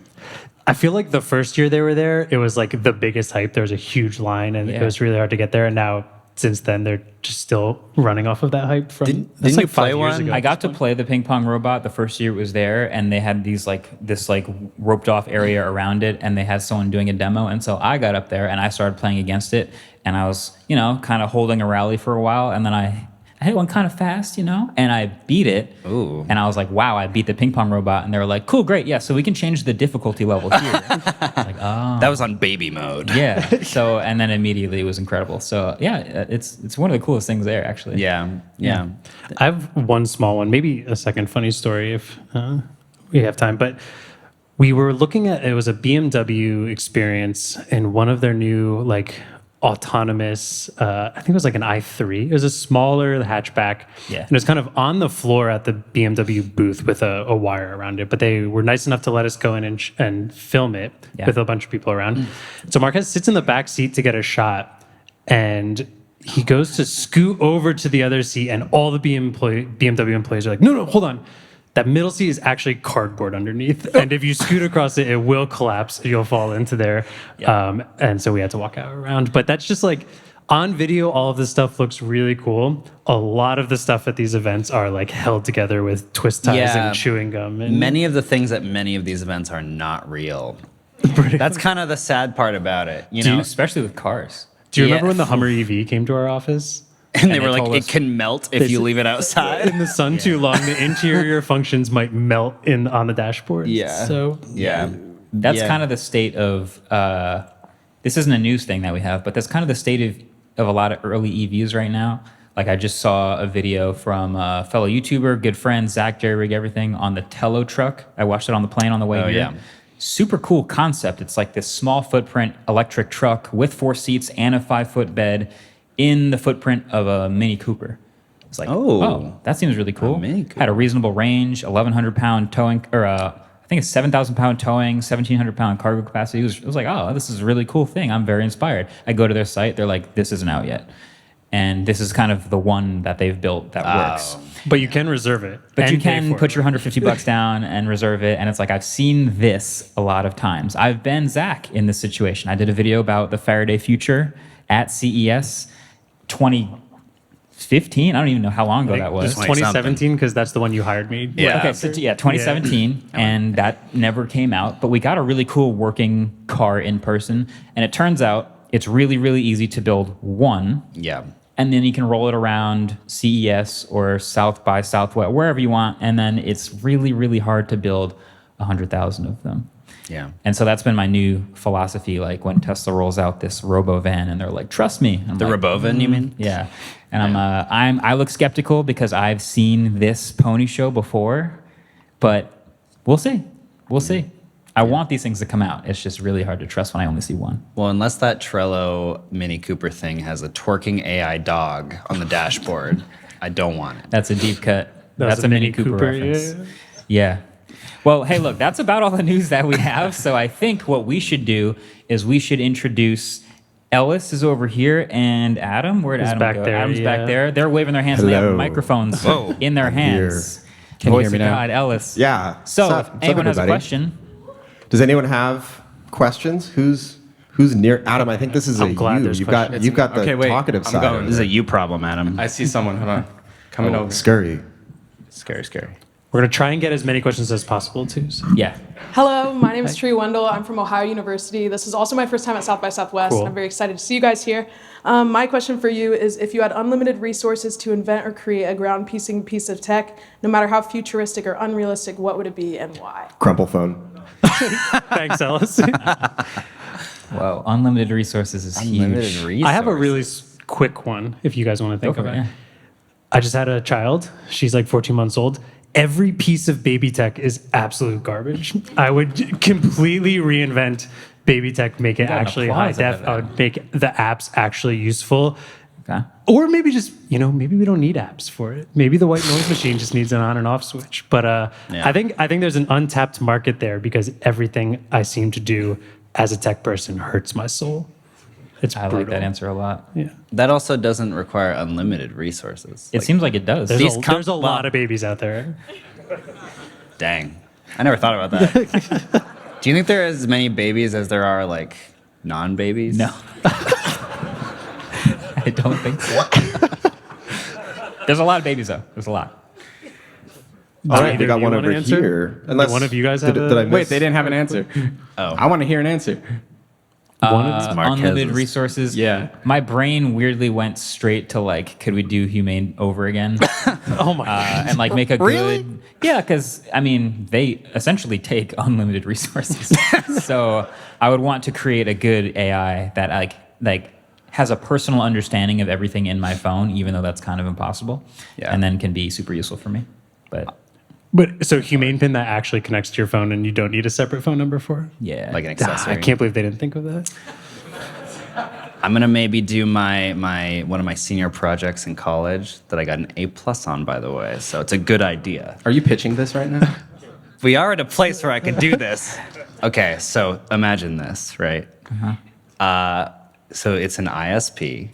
B: I feel like the first year they were there, it was like the biggest hype. There was a huge line, and it was really hard to get there. And now, since then, they're just still running off of that hype from.
C: Didn't
B: that's
C: you
B: like 5
C: play
B: years
C: one?
B: ago.
A: I got to play the ping pong robot the first year it was there, and they had this roped off area around it, and they had someone doing a demo. And so I got up there and I started playing against it, and I was, kind of holding a rally for a while, and then I hit one kind of fast, and I beat it.
C: Ooh.
A: And I was like, wow, I beat the ping pong robot. And they were like, cool, great, yeah, so we can change the difficulty level here. I was like, oh.
C: That was on baby mode.
A: Yeah. So, and then immediately it was incredible. So, yeah, it's one of the coolest things there, actually.
C: Yeah.
B: I have one small one, maybe a second funny story if we have time. But we were looking at, it was a BMW experience in one of their new, autonomous, I think it was like an i3. It was a smaller hatchback.
A: Yeah.
B: And it was kind of on the floor at the BMW booth with a wire around it. But they were nice enough to let us go in and film it with a bunch of people around. So Marques sits in the back seat to get a shot. And he goes to scoot over to the other seat, and all the BMW employees are like, no, hold on. That middle seat is actually cardboard underneath. And if you scoot across it, it will collapse. You'll fall into there. And so we had to walk out around. But that's just on video, all of this stuff looks really cool. A lot of the stuff at these events are held together with twist ties and chewing gum. And
C: Many of the things at many of these events are not real. That's kind of the sad part about it,
A: Especially with cars.
B: do you remember
C: Yeah.
B: when the Hummer EV came to our office?
C: And they
A: they
C: were like,
A: told
C: it
A: us-
C: can melt if you leave it outside.
B: In the sun too long, the interior functions might melt on the dashboard.
C: Yeah.
B: So
C: Yeah.
A: That's
C: Yeah.
A: kind of the state of, this isn't a news thing that we have, but that's kind of the state of a lot of early EVs right now. Like I just saw a video from a fellow YouTuber, good friend, Zach, Jerry Rig Everything, on the Tello truck. I watched it on the plane on the way
C: Oh,
A: here.
C: yeah.
A: Super cool concept. It's like this small footprint electric truck with 4 seats and a 5-foot bed in the footprint of a Mini Cooper. It's like,
C: Oh.
A: that seems really cool.
C: Mini Cooper.
A: Had a reasonable range, 1,100 pound towing, or I think it's 7,000 pound towing, 1,700 pound cargo capacity. It was like, oh, this is a really cool thing. I'm very inspired. I go to their site. They're like, this isn't out yet. And this is kind of the one that they've built that works.
B: but you can reserve it.
A: But
B: and
A: you
B: pay
A: can
B: for
A: put
B: it.
A: your $150 down and reserve it. And it's like, I've seen this a lot of times. I've been Zach in this situation. I did a video about the Faraday Future at CES 2015. I don't even know how long ago that was.
B: Just 2017 because that's the one you hired me.
C: Yeah.
A: Okay, so 2017, and that never came out. But we got a really cool working car in person. And it turns out it's really, really easy to build one.
C: Yeah.
A: And then you can roll it around CES or South by Southwest, wherever you want. And then it's really, really hard to build 100,000 of them.
C: Yeah.
A: And so that's been my new philosophy. Like when Tesla rolls out this robo van, and they're like, "Trust me." I'm
C: The
A: like,
C: Robovan, you mean?
A: yeah. And I look skeptical because I've seen this pony show before, but we'll see. We'll see. I want these things to come out. It's just really hard to trust when I only see one.
C: Well, unless that Trello Mini Cooper thing has a twerking AI dog on the dashboard, I don't want it.
A: That's a deep cut.
B: That was
A: That's a Mini Cooper reference. Yeah. Well, hey, look, that's about all the news that we have. So I think what we should do is we should introduce Ellis is over here, and Adam. Where'd
B: He's
A: Adam
B: back
A: go?
B: there,
A: Adam's
B: yeah.
A: back there. They're waving their hands, and they have
F: Hello.
A: microphones
C: Whoa.
A: in their
F: here.
A: hands.
F: Can you
A: Voice
F: hear me
A: of
F: now?
A: God, Ellis.
F: Yeah.
A: So
F: What's
A: if
F: up,
A: anyone has a
F: everybody?
A: question,
F: Does anyone have questions? Who's near Adam? I think this is
B: I'm
F: a
B: glad
F: you.
B: there's
F: You've got
B: questions.
F: you've got the
G: Okay, wait.
F: talkative
G: I'm
F: side.
G: going.
F: of
C: This is
F: it.
C: a you problem, Adam.
G: I see someone. Hold on. Coming over.
F: Scurry.
G: Scary.
B: We're going to try and get as many questions as possible, too. So.
A: yeah.
H: Hello, my name is Tree Wendell. I'm from Ohio University. This is also my first time at South by Southwest,
B: Cool.
H: and I'm very excited to see you guys here. My question for you is, if you had unlimited resources to invent or create a ground-piecing piece of tech, no matter how futuristic or unrealistic, what would it be and why?
F: Crumple phone.
B: Thanks, Ellis.
A: Whoa, unlimited resources is
C: Unlimited
A: huge.
C: resources.
B: I have a really quick one if you guys want to think
A: Go for
B: of
A: it,
B: it.
A: yeah.
B: I just had a child. She's like 14 months old. Every piece of baby tech is absolute garbage. I would completely reinvent baby tech, make it
A: got an
B: actually high
A: applause out
B: def.
A: of
B: I would make the apps actually useful.
A: Okay.
B: Or maybe just, maybe we don't need apps for it. Maybe the white noise machine just needs an on and off switch. But I think there's an untapped market there because everything I seem to do as a tech person hurts my soul. It's
A: I
B: brutal.
A: like that answer a lot.
B: Yeah.
C: That also doesn't require unlimited resources.
A: It seems like it does.
B: There's a lot of babies out there.
C: Dang. I never thought about that. Do you think there are as many babies as there are like non-babies?
A: No. I don't think so. There's a lot of babies, though. There's a lot.
F: All right,
B: Either
F: we got
B: of you
F: one
B: wanna
F: over
B: answer?
F: here.
B: Did one of you guys have
F: did I miss?
G: Wait, they didn't have an answer.
C: Oh.
G: I want to hear an answer.
C: Marquez's.
A: Unlimited resources.
G: Yeah.
A: My brain weirdly went straight to like, could we do humane over again?
B: Oh my God.
A: And like make a
C: Really?
A: good. Yeah, because I mean, they essentially take unlimited resources. So I would want to create a good AI that like has a personal understanding of everything in my phone, even though that's kind of impossible.
C: Yeah.
A: And then can be super useful for me.
B: But so humane pin that actually connects to your phone and you don't need a separate phone number for?
A: Yeah.
C: Like an
B: Ah,
C: accessory.
B: I can't believe they didn't think of that.
C: I'm gonna maybe do my one of my senior projects in college that I got an A+ on, by the way. So it's a good idea.
G: Are you pitching this right now?
C: We are at a place where I can do this. Okay, so imagine this, right? So it's an ISP,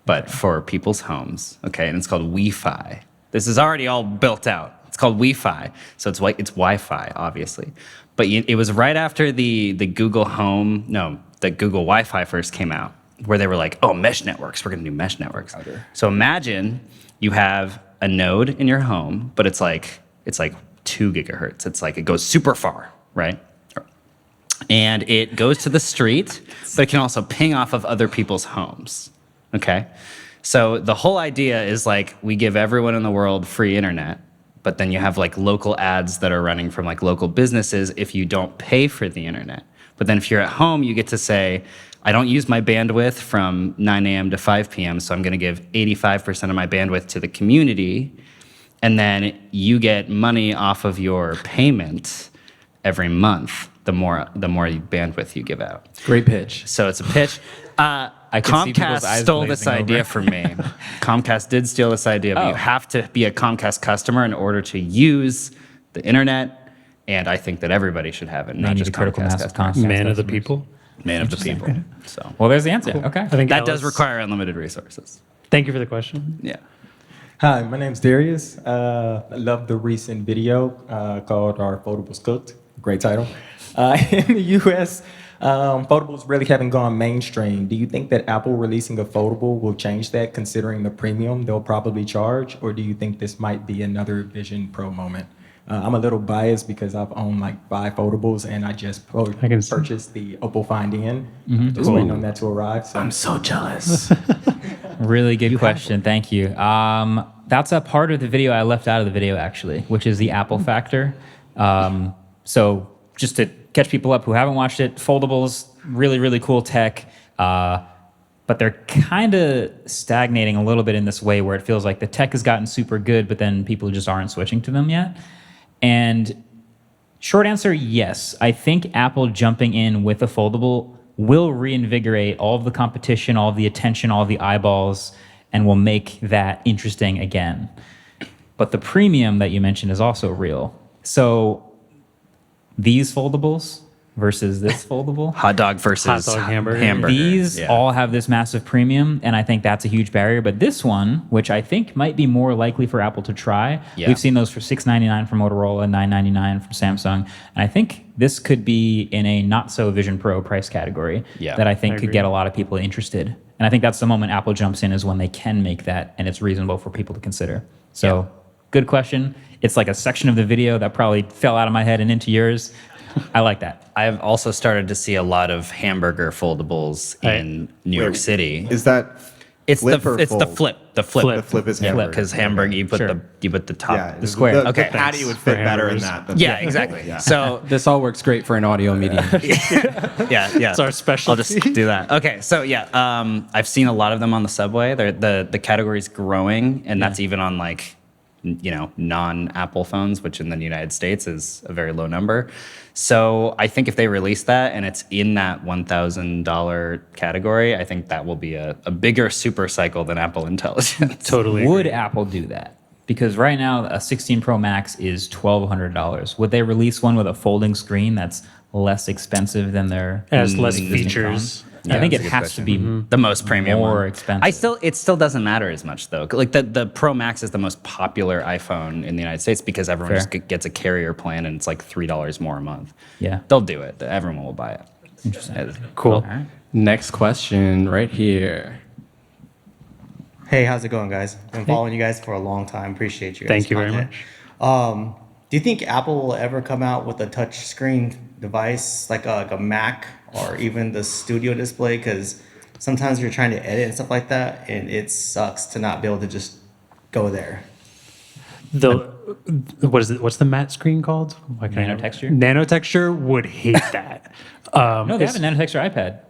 C: but for people's homes, okay? And it's called Wi-Fi. This is already all built out. It's called Wi-Fi. So it's Wi-Fi, obviously. But it was right after the Google the Google Wi-Fi first came out, where they were like, oh, mesh networks, we're gonna do mesh networks. Okay. So imagine you have a node in your home, but it's like 2 gigahertz. It's like, it goes super far, right? And it goes to the street, but it can also ping off of other people's homes, okay? So the whole idea is like, we give everyone in the world free internet, but then you have like local ads that are running from like local businesses if you don't pay for the internet. But then if you're at home, you get to say, I don't use my bandwidth from 9 a.m. to 5 p.m., so I'm gonna give 85% of my bandwidth to the community, and then you get money off of your payment every month, the more bandwidth you give out.
G: Great pitch.
C: So it's a pitch.
A: I could see people's
C: Comcast
A: eyes
C: stole this
A: glazing
C: idea
A: over.
C: from me. Comcast did steal this idea, but
A: Oh.
C: you have to be a Comcast customer in order to use the internet, and I think that everybody should have it,
A: They
C: not
A: need
C: just
A: a critical
C: Comcast
A: mass of
C: customers.
A: Comcast
B: Man of the
A: customers.
B: people.
C: Man of the people. So
A: Well, there's the answer. Okay.
B: I think
C: that does
B: Alice-
C: require unlimited resources.
B: Thank you for the question.
C: Yeah.
I: Hi, my name's Darius. I love the recent video called Are Foldables Cooked? Great title. In the US, foldables really haven't gone mainstream. Do you think that Apple releasing a foldable will change that, considering the premium they'll probably charge? Or do you think this might be another Vision Pro moment? I'm a little biased because I've owned like 5 foldables and I just
B: can see.
I: purchased the Oppo Find N. Just waiting on that to arrive. So.
G: I'm so jealous.
A: Really good question. Thank you. That's a part of the video I left out of the video, actually, which is the Apple factor. So just to catch people up who haven't watched it, foldables, really, really cool tech. But they're kind of stagnating a little bit in this way where it feels like the tech has gotten super good, but then people just aren't switching to them yet. And short answer, yes. I think Apple jumping in with a foldable will reinvigorate all of the competition, all of the attention, all of the eyeballs, and will make that interesting again. But the premium that you mentioned is also real. So these foldables versus this foldable.
C: Hot dog versus
B: Hot dog hamburger.
A: These
C: Yeah.
A: all have this massive premium, and I think that's a huge barrier. But this one, which I think might be more likely for Apple to try,
C: Yeah.
A: we've seen those for $699 from Motorola, $999 from Samsung, and I think this could be in a not so Vision Pro price category
C: Yeah,
A: that I think
B: I
A: could
B: agree.
A: get a lot of people interested. And I think that's the moment Apple jumps in, is when they can make that, and it's reasonable for people to consider. So, good question. It's like a section of the video that probably fell out of my head and into yours. I like that.
C: I've also started to see a lot of hamburger foldables in New York City.
F: Is that
C: It's
F: Flip
C: the
F: or
C: it's the
F: fold?
C: flip. The flip.
B: Flip.
F: The flip is hamburger.
C: Because hamburger, you put
B: Sure.
C: the top.
F: Yeah,
A: the square.
F: The
C: Okay.
F: patty would
B: For
F: fit better in
B: hamburgers.
F: that.
C: Yeah, exactly.
F: Yeah.
C: So
G: This all works great for an audio medium.
C: yeah.
B: It's our specialty.
C: I'll just do that. Okay, so yeah, I've seen a lot of them on the subway. The category's growing, and that's even on like, non-Apple phones, which in the United States is a very low number. So I think if they release that and it's in that $1,000 category, I think that will be a bigger super cycle than Apple Intelligence.
B: Totally.
A: Would
B: agree.
A: Apple do that? Because right now a 16 Pro Max is $1,200. Would they release one with a folding screen that's less expensive than their
B: It has less
A: existing
B: features.
A: phone? I think it
C: that's a good
A: has to be
C: The most premium
A: more
C: one.
A: expensive.
C: It still doesn't matter as much though. Like the Pro Max is the most popular iPhone in the United States because everyone
A: Fair.
C: just gets a carrier plan and it's like $3 more a month.
A: Yeah.
C: They'll do it. Everyone will buy it. Interesting.
B: Cool.
A: All right.
G: Next question right here.
J: Hey, how's it going, guys? Been following you guys for a long time. Appreciate you guys.
B: Thank you very
J: content. Do you think Apple will ever come out with a touch screen device like a Mac or even the Studio display? Because sometimes you're trying to edit and stuff like that, and it sucks to not be able to just go there.
B: What is it? What's the matte screen called? Why can't I never-
A: Nanotexture?
B: Nanotexture would hate that.
A: No, they have a nanotexture iPad.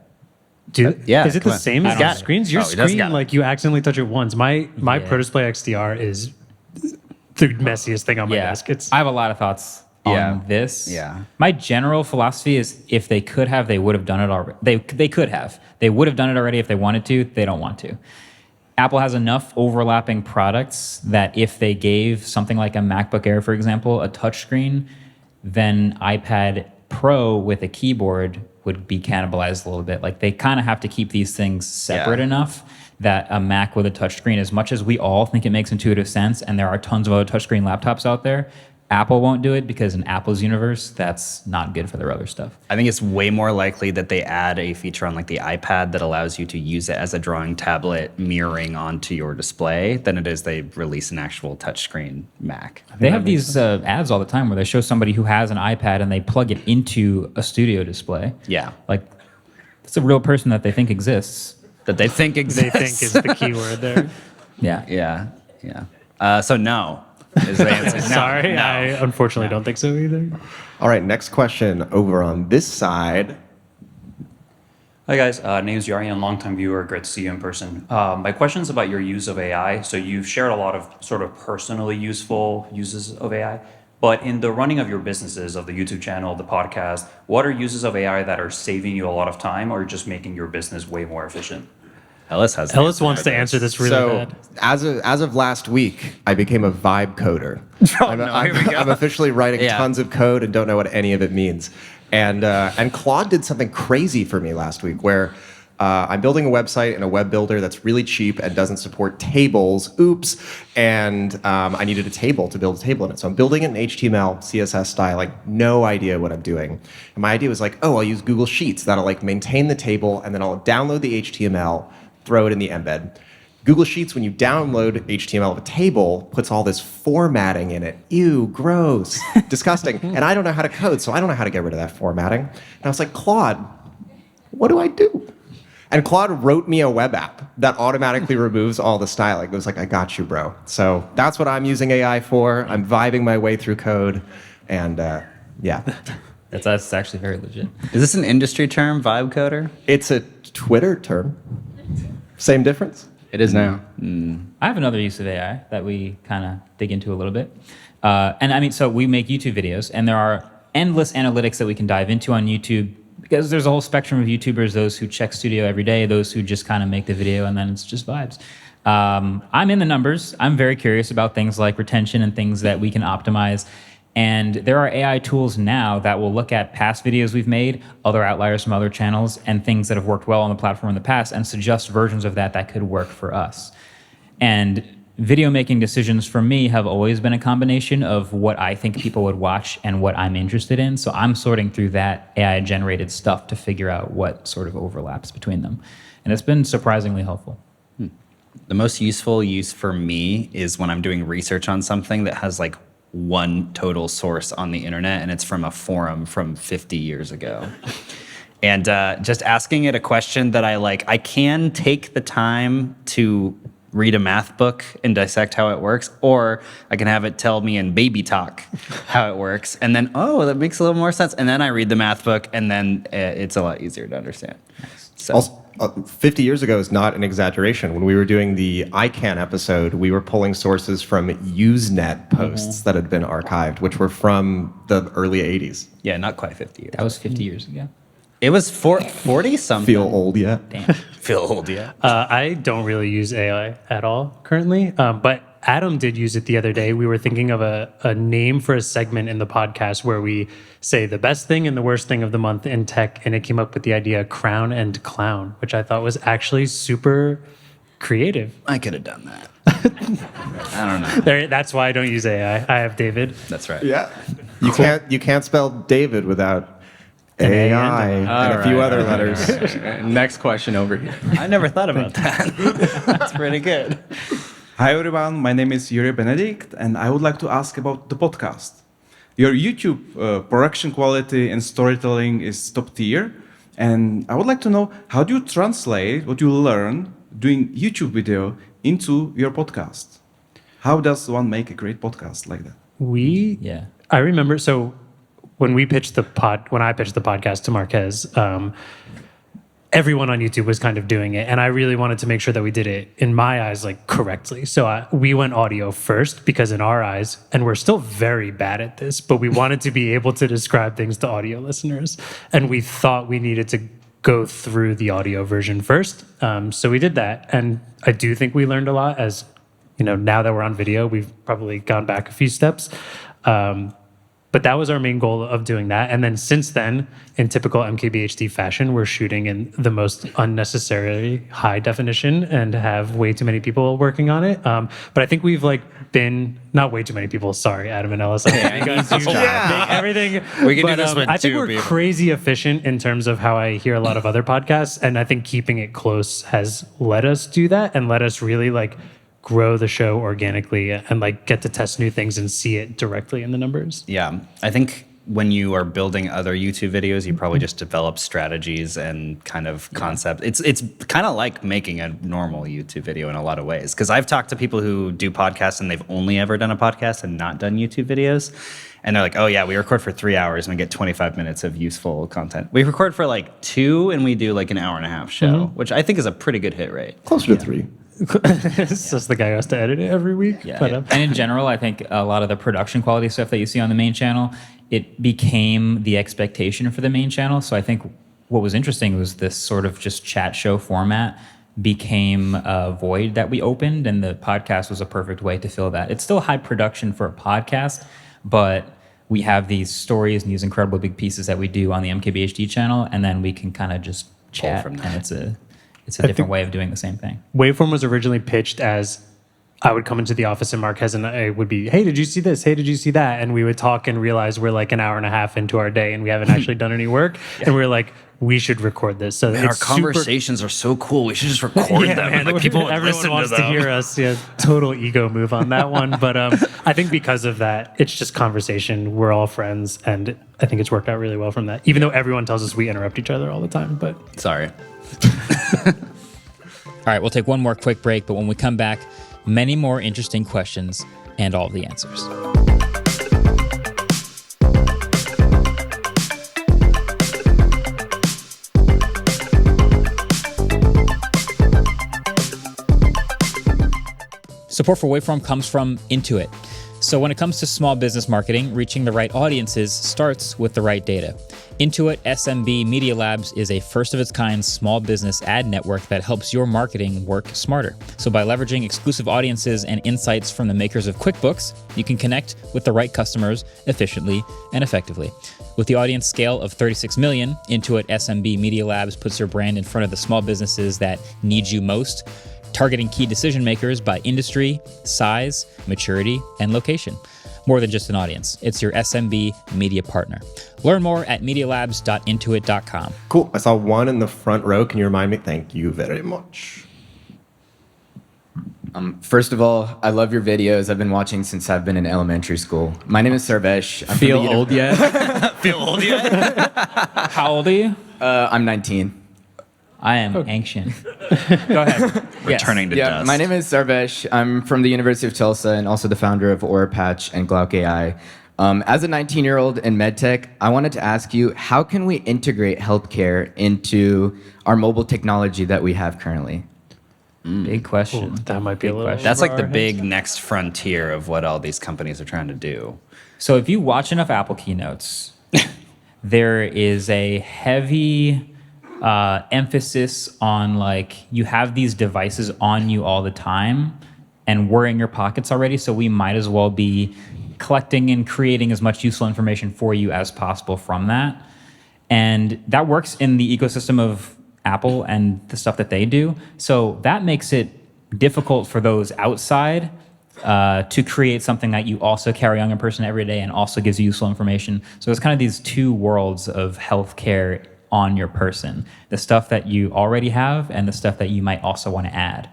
B: Is it
C: come
B: the
C: on.
B: same
C: I
B: as
C: don't
B: your
C: know.
B: screens? Your
C: Oh, he does
B: screen,
C: got it.
B: like you accidentally touch it once. My
A: Yeah.
B: Pro Display XDR is the messiest thing on my
A: Yeah,
B: desk. It's
A: I have a lot of thoughts
C: Yeah.
A: on this.
C: Yeah.
A: My general philosophy is if they could have, they would have done it already. They could have. They would have done it already if they wanted to. They don't want to. Apple has enough overlapping products that if they gave something like a MacBook Air, for example, a touchscreen, then iPad Pro with a keyboard would be cannibalized a little bit. Like they kind of have to keep these things separate
C: Yeah.
A: enough that a Mac with a touchscreen, as much as we all think it makes intuitive sense, and there are tons of other touchscreen laptops out there, Apple won't do it because in Apple's universe, that's not good for their other stuff.
C: I think it's way more likely that they add a feature on like the iPad that allows you to use it as a drawing tablet mirroring onto your display than it is they release an actual touchscreen Mac.
A: They have these ads all the time where they show somebody who has an iPad and they plug it into a studio display.
C: Yeah.
A: Like, it's a real person that they think exists.
C: That they think
B: they
C: exists.
B: think is the key word there.
A: Yeah.
C: Yeah. So no is the answer. No,
B: Sorry,
C: no.
B: I unfortunately don't think so either.
F: All right, next question over on this side.
K: Hi guys, name's Yarian, longtime viewer, great to see you in person. My question is about your use of AI. So you've shared a lot of sort of personally useful uses of AI, but in the running of your businesses, of the YouTube channel, the podcast, what are uses of AI that are saving you a lot of time or just making your business way more efficient?
C: Ellis has.
B: Ellis wants to answer this really
F: so,
B: bad.
F: as of last week, I became a vibe coder. I'm officially writing
C: Yeah.
F: tons of code and don't know what any of it means. And Claude did something crazy for me last week where I'm building a website in a web builder that's really cheap and doesn't support tables. Oops. And I needed a table to build a table in it. So I'm building it in HTML, CSS style, like no idea what I'm doing. And my idea was like, oh, I'll use Google Sheets. That'll like maintain the table and then I'll download the HTML, throw it in the embed. Google Sheets, when you download HTML of a table, puts all this formatting in it. Ew, gross, disgusting. And I don't know how to code, so I don't know how to get rid of that formatting. And I was like, Claude, what do I do? And Claude wrote me a web app that automatically removes all the styling. It was like, I got you, bro. So that's what I'm using AI for. I'm vibing my way through code. And yeah,
A: That's actually very legit.
C: Is this an industry term, vibe coder?
F: it's a Twitter term. Same difference.
G: It is now.
A: I have another use of AI that we kind of dig into a little bit. And I mean, so we make YouTube videos, and there are endless analytics that we can dive into on YouTube because there's a whole spectrum of YouTubers, those who check studio every day, those who just kind of make the video, and then it's just vibes. I'm in the numbers. I'm very curious about things like retention and things that we can optimize. And there are AI tools now that will look at past videos we've made, other outliers from other channels, and things that have worked well on the platform in the past, and suggest versions of that that could work for us. And video making decisions for me have always been a combination of what I think people would watch and what I'm interested in. So I'm sorting through that AI-generated stuff to figure out what sort of overlaps between them. And it's been surprisingly helpful.
C: The most useful use for me is when I'm doing research on something that has like one total source on the internet and it's from a forum from 50 years ago. And just asking it a question that I can take the time to read a math book and dissect how it works, or I can have it tell me in baby talk how it works. And then, that makes a little more sense. And then I read the math book, and then it's a lot easier to understand. So.
F: Also, 50 years ago is not an exaggeration. When we were doing the ICANN episode, we were pulling sources from Usenet posts that had been archived, which were from the early 80s.
C: Yeah, not quite 50 years.
A: That was 50 years ago.
C: It was 40 something.
F: Feel old yet?
A: Damn.
C: Feel old yet?
B: I don't really use AI at all currently, but Adam did use it the other day. We were thinking of a name for a segment in the podcast where we say the best thing and the worst thing of the month in tech, and it came up with the idea crown and clown, which I thought was actually super creative.
C: I could have done that. I don't know.
B: That's why I don't use AI. I have David.
C: That's right.
F: Yeah. You can't spell David without
B: An A
F: AI and a few other letters.
G: Next question over here.
C: I never thought about that. That's pretty good.
L: Hi everyone, my name is Yuri Benedict, and I would like to ask about the podcast. Your YouTube production quality and storytelling is top tier, and I would like to know, how do you translate what you learn doing YouTube video into your podcast? How does one make a great podcast like that?
B: I remember, so when I pitched the podcast to Marques, everyone on YouTube was kind of doing it, and I really wanted to make sure that we did it, in my eyes, correctly. So we went audio first, because in our eyes, and we're still very bad at this, but we wanted to be able to describe things to audio listeners, and we thought we needed to go through the audio version first. So we did that, and I do think we learned a lot. As now that we're on video, we've probably gone back a few steps. But that was our main goal of doing that. And then since then, in typical MKBHD fashion, we're shooting in the most unnecessarily high definition and have way too many people working on it. But I think we've been, not way too many people, sorry, Adam and Ellis. Everything.
C: We can do this with
B: I think
C: two
B: we're
C: people.
B: crazy efficient in terms of how I hear a lot of other podcasts. And I think keeping it close has let us do that and let us really grow the show organically and get to test new things and see it directly in the numbers.
C: Yeah, I think when you are building other YouTube videos, you probably just develop strategies and kind of concept. It's kind of like making a normal YouTube video in a lot of ways. Because I've talked to people who do podcasts and they've only ever done a podcast and not done YouTube videos. And they're like, oh yeah, we record for 3 hours and we get 25 minutes of useful content. We record for 2 and we do an hour and a half show, which I think is a pretty good hit rate.
F: Closer to 3.
B: It's just the guy who has to edit it every week.
A: Yeah. And in general, I think a lot of the production quality stuff that you see on the main channel, it became the expectation for the main channel. So I think what was interesting was this sort of just chat show format became a void that we opened, and the podcast was a perfect way to fill that. It's still high production for a podcast, but we have these stories and these incredible big pieces that we do on the MKBHD channel, and then we can kind of just chat from that. And it's a different way of doing the same thing.
B: Waveform was originally pitched as I would come into the office and Marques and I would be, hey, did you see this? Hey, did you see that? And we would talk and realize we're an hour and a half into our day and we haven't actually done any work. And we're like, we should record this. So
C: our conversations are so cool. We should just record them.
B: Man,
C: People
B: everyone wants to hear us. Yeah, total ego move on that one. But I think because of that, it's just conversation. We're all friends. And I think it's worked out really well from that. Even though everyone tells us we interrupt each other all the time. But
C: sorry.
E: All right, we'll take one more quick break, but when we come back, many more interesting questions and all of the answers. Support for Waveform comes from Intuit. So when it comes to small business marketing, reaching the right audiences starts with the right data. Intuit SMB Media Labs is a first-of-its-kind small business ad network that helps your marketing work smarter. So by leveraging exclusive audiences and insights from the makers of QuickBooks, you can connect with the right customers efficiently and effectively. With the audience scale of 36 million, Intuit SMB Media Labs puts your brand in front of the small businesses that need you most, targeting key decision makers by industry, size, maturity, and location. More than just an audience, it's your SMB media partner. Learn more at medialabs.intuit.com.
F: Cool. I saw one in the front row. Can you remind me? Thank you very much.
M: First of all, I love your videos. I've been watching since I've been in elementary school. My name is Sarvesh. I'm
G: Feel
M: from the
G: old yet?
C: Feel old yet?
A: How old are you?
M: I'm 19.
A: I am ancient. Go ahead.
C: Returning to dust.
M: My name is Sarvesh. I'm from the University of Tulsa and also the founder of AuraPatch and Glauc AI. As a 19-year-old in medtech, I wanted to ask you, how can we integrate healthcare into our mobile technology that we have currently?
A: Big question.
B: Ooh, that might be a little.
C: That's like the
B: over our
C: big
B: heads.
C: next frontier of what all these companies are trying to do.
A: So if you watch enough Apple keynotes, there is a heavy emphasis on like you have these devices on you all the time and we're in your pockets already, so we might as well be collecting and creating as much useful information for you as possible from that. And that works in the ecosystem of Apple and the stuff that they do. So that makes it difficult for those outside to create something that you also carry on your person every day and also gives you useful information. So it's kind of these two worlds of healthcare on your person, the stuff that you already have and the stuff that you might also want to add.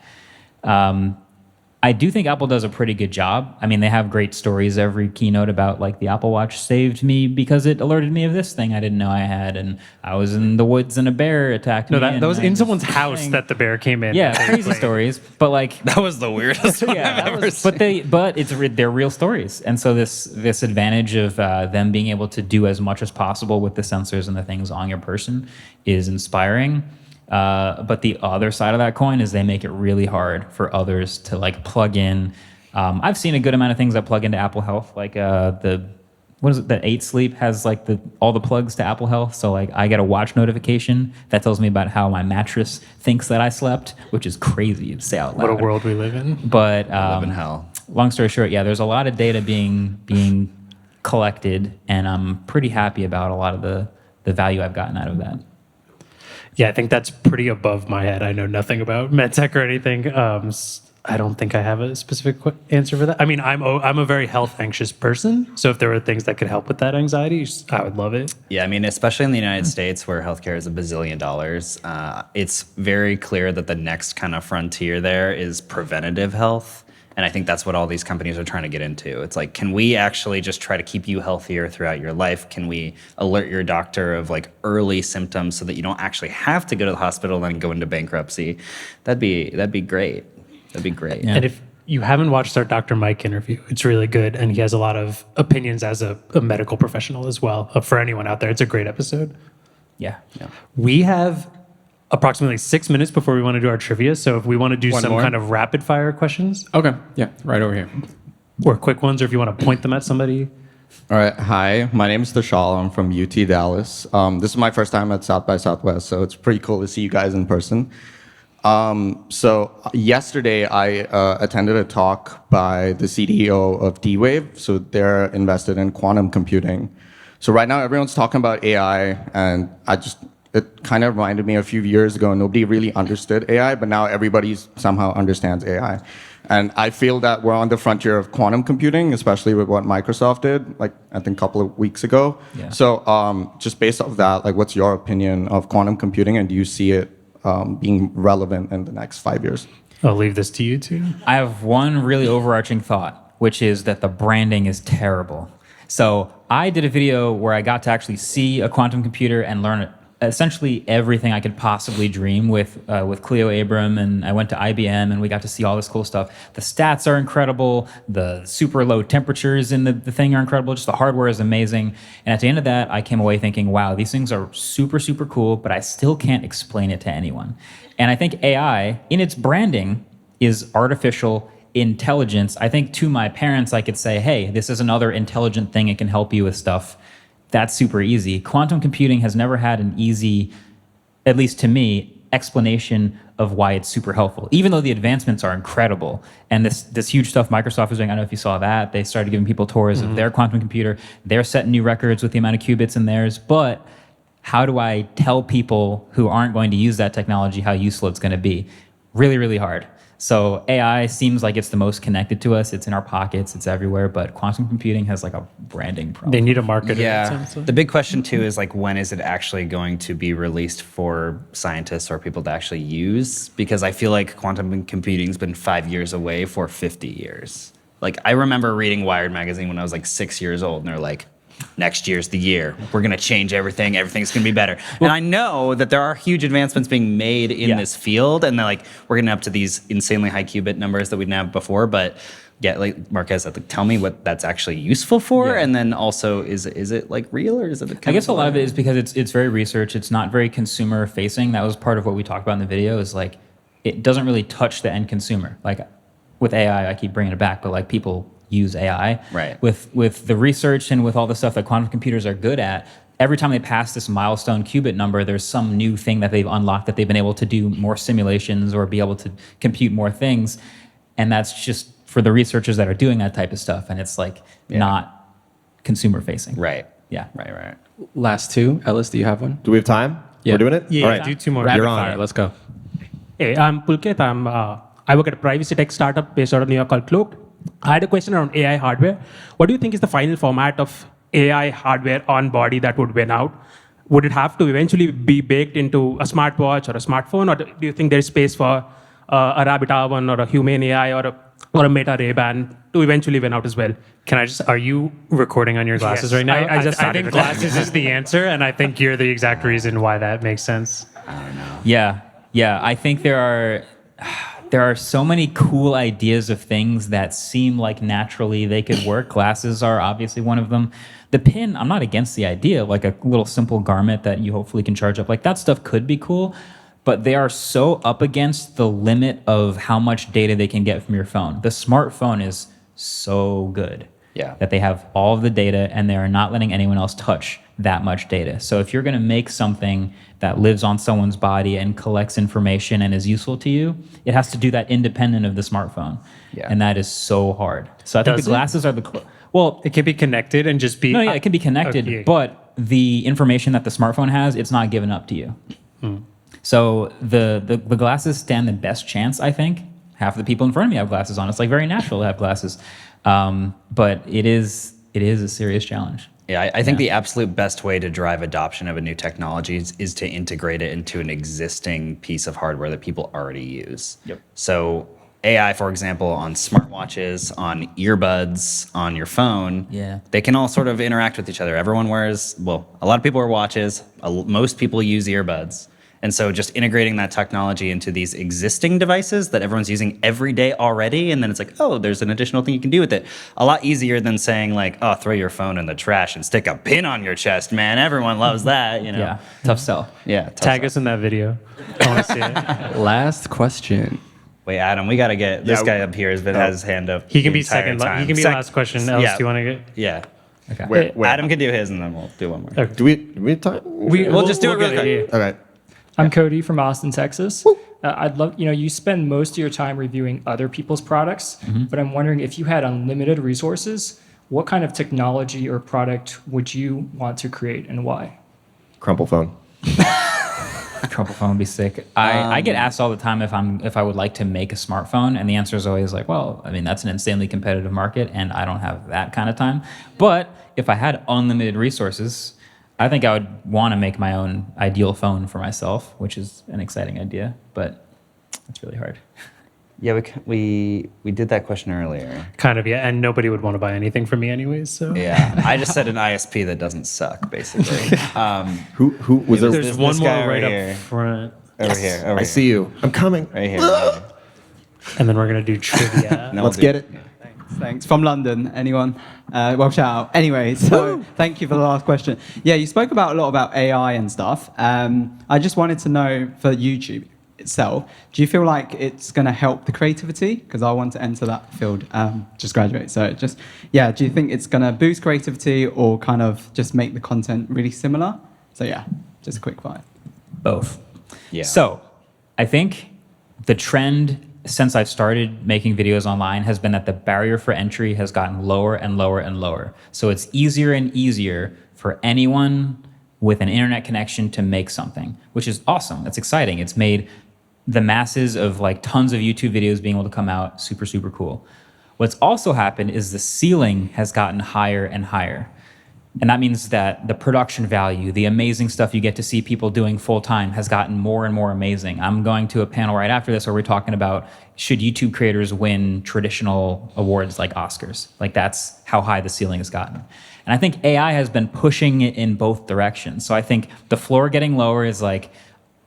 A: I do think Apple does a pretty good job. I mean, they have great stories every keynote about like the Apple Watch saved me because it alerted me of this thing I didn't know I had, and I was in the woods and a bear attacked me.
B: No, that was
A: and
B: in
A: I
B: someone's
A: just-
B: house that the bear came in.
A: Yeah,
B: That
A: crazy
B: like-
A: stories, but like
C: That was the weirdest one
A: yeah,
C: I've
A: that
C: ever
A: was,
C: seen.
A: but they're real stories, and so this advantage of them being able to do as much as possible with the sensors and the things on your person is inspiring. But the other side of that coin is they make it really hard for others to like plug in. I've seen a good amount of things that plug into Apple Health, like the 8 Sleep has like all the plugs to Apple Health. So like I get a watch notification that tells me about how my mattress thinks that I slept, which is crazy to say out loud.
B: What a world we live in.
A: But
C: Live in hell.
A: long story short, yeah, there's a lot of data being collected, and I'm pretty happy about a lot of the value I've gotten out of that.
B: Yeah, I think that's pretty above my head. I know nothing about medtech or anything. I don't think I have a specific answer for that. I mean, I'm a very health anxious person, so if there were things that could help with that anxiety, I would love it.
C: Yeah, I mean, especially in the United States where healthcare is $1 billion, it's very clear that the next kind of frontier there is preventative health. And I think that's what all these companies are trying to get into. It's like, can we actually just try to keep you healthier throughout your life? Can we alert your doctor of like early symptoms so that you don't actually have to go to the hospital and go into bankruptcy? That'd be great. That'd be great.
A: Yeah.
B: And if you haven't watched our Dr. Mike interview, it's really good, and he has a lot of opinions as a medical professional as well. For anyone out there, it's a great episode.
A: Yeah.
B: We have approximately 6 minutes before we want to do our trivia, so if we want to do
G: One
B: some
G: more?
B: kind of rapid fire questions,
G: Okay, yeah, right over here.
B: or quick ones, or if you want to point them at somebody.
N: All right. Hi, my name is Dashal. I'm from UT Dallas. This is my first time at South by Southwest, so it's pretty cool to see you guys in person. So yesterday I attended a talk by the CEO of D-Wave. So they're invested in quantum computing. So right now everyone's talking about AI, and it kind of reminded me a few years ago, nobody really understood AI, but now everybody somehow understands AI. And I feel that we're on the frontier of quantum computing, especially with what Microsoft did, like I think a couple of weeks ago.
A: Yeah.
N: So just based off that, like what's your opinion of quantum computing, and do you see it being relevant in the next 5 years?
B: I'll leave this to you two.
A: I have one really overarching thought, which is that the branding is terrible. So I did a video where I got to actually see a quantum computer and learn essentially everything I could possibly dream with Cleo Abram, and I went to IBM and we got to see all this cool stuff. The stats are incredible. The super low temperatures in the thing are incredible. Just the hardware is amazing. And at the end of that, I came away thinking, wow, these things are super, super cool, but I still can't explain it to anyone. And I think AI, in its branding, is artificial intelligence. I think to my parents, I could say, hey, this is another intelligent thing. It can help you with stuff. That's super easy. Quantum computing has never had an easy, at least to me, explanation of why it's super helpful, even though the advancements are incredible. And this huge stuff Microsoft is doing, I don't know if you saw that. They started giving people tours of their quantum computer. They're setting new records with the amount of qubits in theirs. But how do I tell people who aren't going to use that technology how useful it's going to be? Really, really hard. So AI seems like it's the most connected to us. It's in our pockets. It's everywhere. But quantum computing has like a branding problem.
B: They need a market.
C: Yeah. The big question too is like, when is it actually going to be released for scientists or people to actually use? Because I feel like quantum computing's been 5 years away for 50 years. Like I remember reading Wired magazine when I was like 6 years old, and they're like, next year's the year. We're going to change everything. Everything's going to be better. And I know that there are huge advancements being made in this field, and they're like, we're getting up to these insanely high qubit numbers that we didn't have before. But yeah, like Marques said, like, tell me what that's actually useful for, and then also is it like real, or is it?
A: I guess a lot of it is because it's very research. It's not very consumer facing. That was part of what we talked about in the video. Is like it doesn't really touch the end consumer. Like with AI, I keep bringing it back, but like people use AI.
C: Right.
A: With the research and with all the stuff that quantum computers are good at, every time they pass this milestone qubit number, there's some new thing that they've unlocked, that they've been able to do more simulations or be able to compute more things. And that's just for the researchers that are doing that type of stuff. And it's like not consumer facing.
C: Right.
A: Yeah.
C: Right.
G: Last two. Ellis, do you have one?
F: Do we have time?
G: Yeah.
F: We're doing it?
B: Yeah,
F: All right.
B: do two more.
F: You're
G: Rapid
F: on.
G: fire. Let's go.
O: Hey, I'm Pulkit. I work at a privacy tech startup based out of New York called Cloaked. I had a question around AI hardware. What do you think is the final format of AI hardware on body that would win out? Would it have to eventually be baked into a smartwatch or a smartphone, or do you think there is space for a Rabbit R1 or a Humane AI or a Meta Ray-Ban to eventually win out as well?
B: Can I just, are you recording on your glasses
O: Yes,
B: right now?
O: I just
B: I
O: started
B: think
O: with
B: glasses is the answer, and I think you're the exact reason why that makes sense.
A: Yeah. I think there are so many cool ideas of things that seem like naturally they could work. Glasses are obviously one of them. The pin, I'm not against the idea, like a little simple garment that you hopefully can charge up. Like that stuff could be cool, but they are so up against the limit of how much data they can get from your phone. The smartphone is so good that they have all of the data, and they are not letting anyone else touch that much data. So if you're going to make something that lives on someone's body and collects information and is useful to you, it has to do that independent of the smartphone. And that is so hard. So I think
B: Does
A: the
B: it?
A: glasses are well,
B: it can be connected and just be...
A: No, yeah, it can be connected,
B: Okay.
A: but the information that the smartphone has, it's not given up to you. So the glasses stand the best chance, I think. Half of the people in front of me have glasses on. It's like very natural to have glasses. But it is a serious challenge.
C: Yeah, I think the absolute best way to drive adoption of a new technology is to integrate it into an existing piece of hardware that people already use. So AI, for example, on smartwatches, on earbuds, on your phone, they can all sort of interact with each other. Everyone wears, well, a lot of people wear watches. Most people use earbuds. And so just integrating that technology into these existing devices that everyone's using every day already, and then it's like, oh, there's an additional thing you can do with it. A lot easier than saying like, oh, throw your phone in the trash and stick a pin on your chest, man. Everyone loves that, you know.
A: Yeah, tough sell.
C: Yeah, tough
B: Tag
C: sell.
B: us in that video. I want to see it.
G: Last question.
C: Wait, Adam, we got to get this guy up here has been has his hand up.
B: He can
C: the
B: be
C: entire
B: second.
C: time.
B: He can be last question. Else, do you want to get?
C: Yeah.
A: Okay.
F: Wait.
C: Adam can do his, and then we'll do one more.
B: Okay.
F: Do we time?
C: We'll just do it really quick.
F: Okay.
P: I'm Cody from Austin, Texas. I'd love, you spend most of your time reviewing other people's products, but I'm wondering if you had unlimited resources, what kind of technology or product would you want to create and why?
F: Crumple phone.
A: Crumple phone would be sick. I get asked all the time if I would like to make a smartphone, and the answer is always like, well, I mean, that's an insanely competitive market, and I don't have that kind of time. But if I had unlimited resources, I think I would want to make my own ideal phone for myself, which is an exciting idea, but it's really hard.
C: Yeah, we did that question earlier.
B: Kind of, yeah. And nobody would want to buy anything from me anyways. So
C: Yeah, I just said an ISP that doesn't suck, basically.
F: Who was there?
B: There's one more
C: guy
B: right
C: here.
B: up front.
C: Over here. Over
F: I
C: here.
F: see you. I'm coming.
C: Right here. Right here.
B: And then we're going to do trivia.
C: No,
F: Let's
C: we'll
F: get it.
Q: Thanks. From London, anyone? Well, shout out. Anyway, so thank you for the last question. Yeah, you spoke a lot about AI and stuff. I just wanted to know for YouTube itself, do you feel like it's going to help the creativity? Because I want to enter that field, just graduate. So just, yeah, do you think it's going to boost creativity or kind of just make the content really similar? So yeah, just a quick fire.
A: Both.
C: Yeah.
A: So I think the trend since I've started making videos online has been that the barrier for entry has gotten lower and lower and lower. So it's easier and easier for anyone with an internet connection to make something, which is awesome. That's exciting. It's made the masses of like tons of YouTube videos being able to come out, super, super cool. What's also happened is the ceiling has gotten higher and higher. And that means that the production value, the amazing stuff you get to see people doing full time has gotten more and more amazing. I'm going to a panel right after this where we're talking about should YouTube creators win traditional awards like Oscars? Like that's how high the ceiling has gotten. And I think AI has been pushing it in both directions. So I think the floor getting lower is like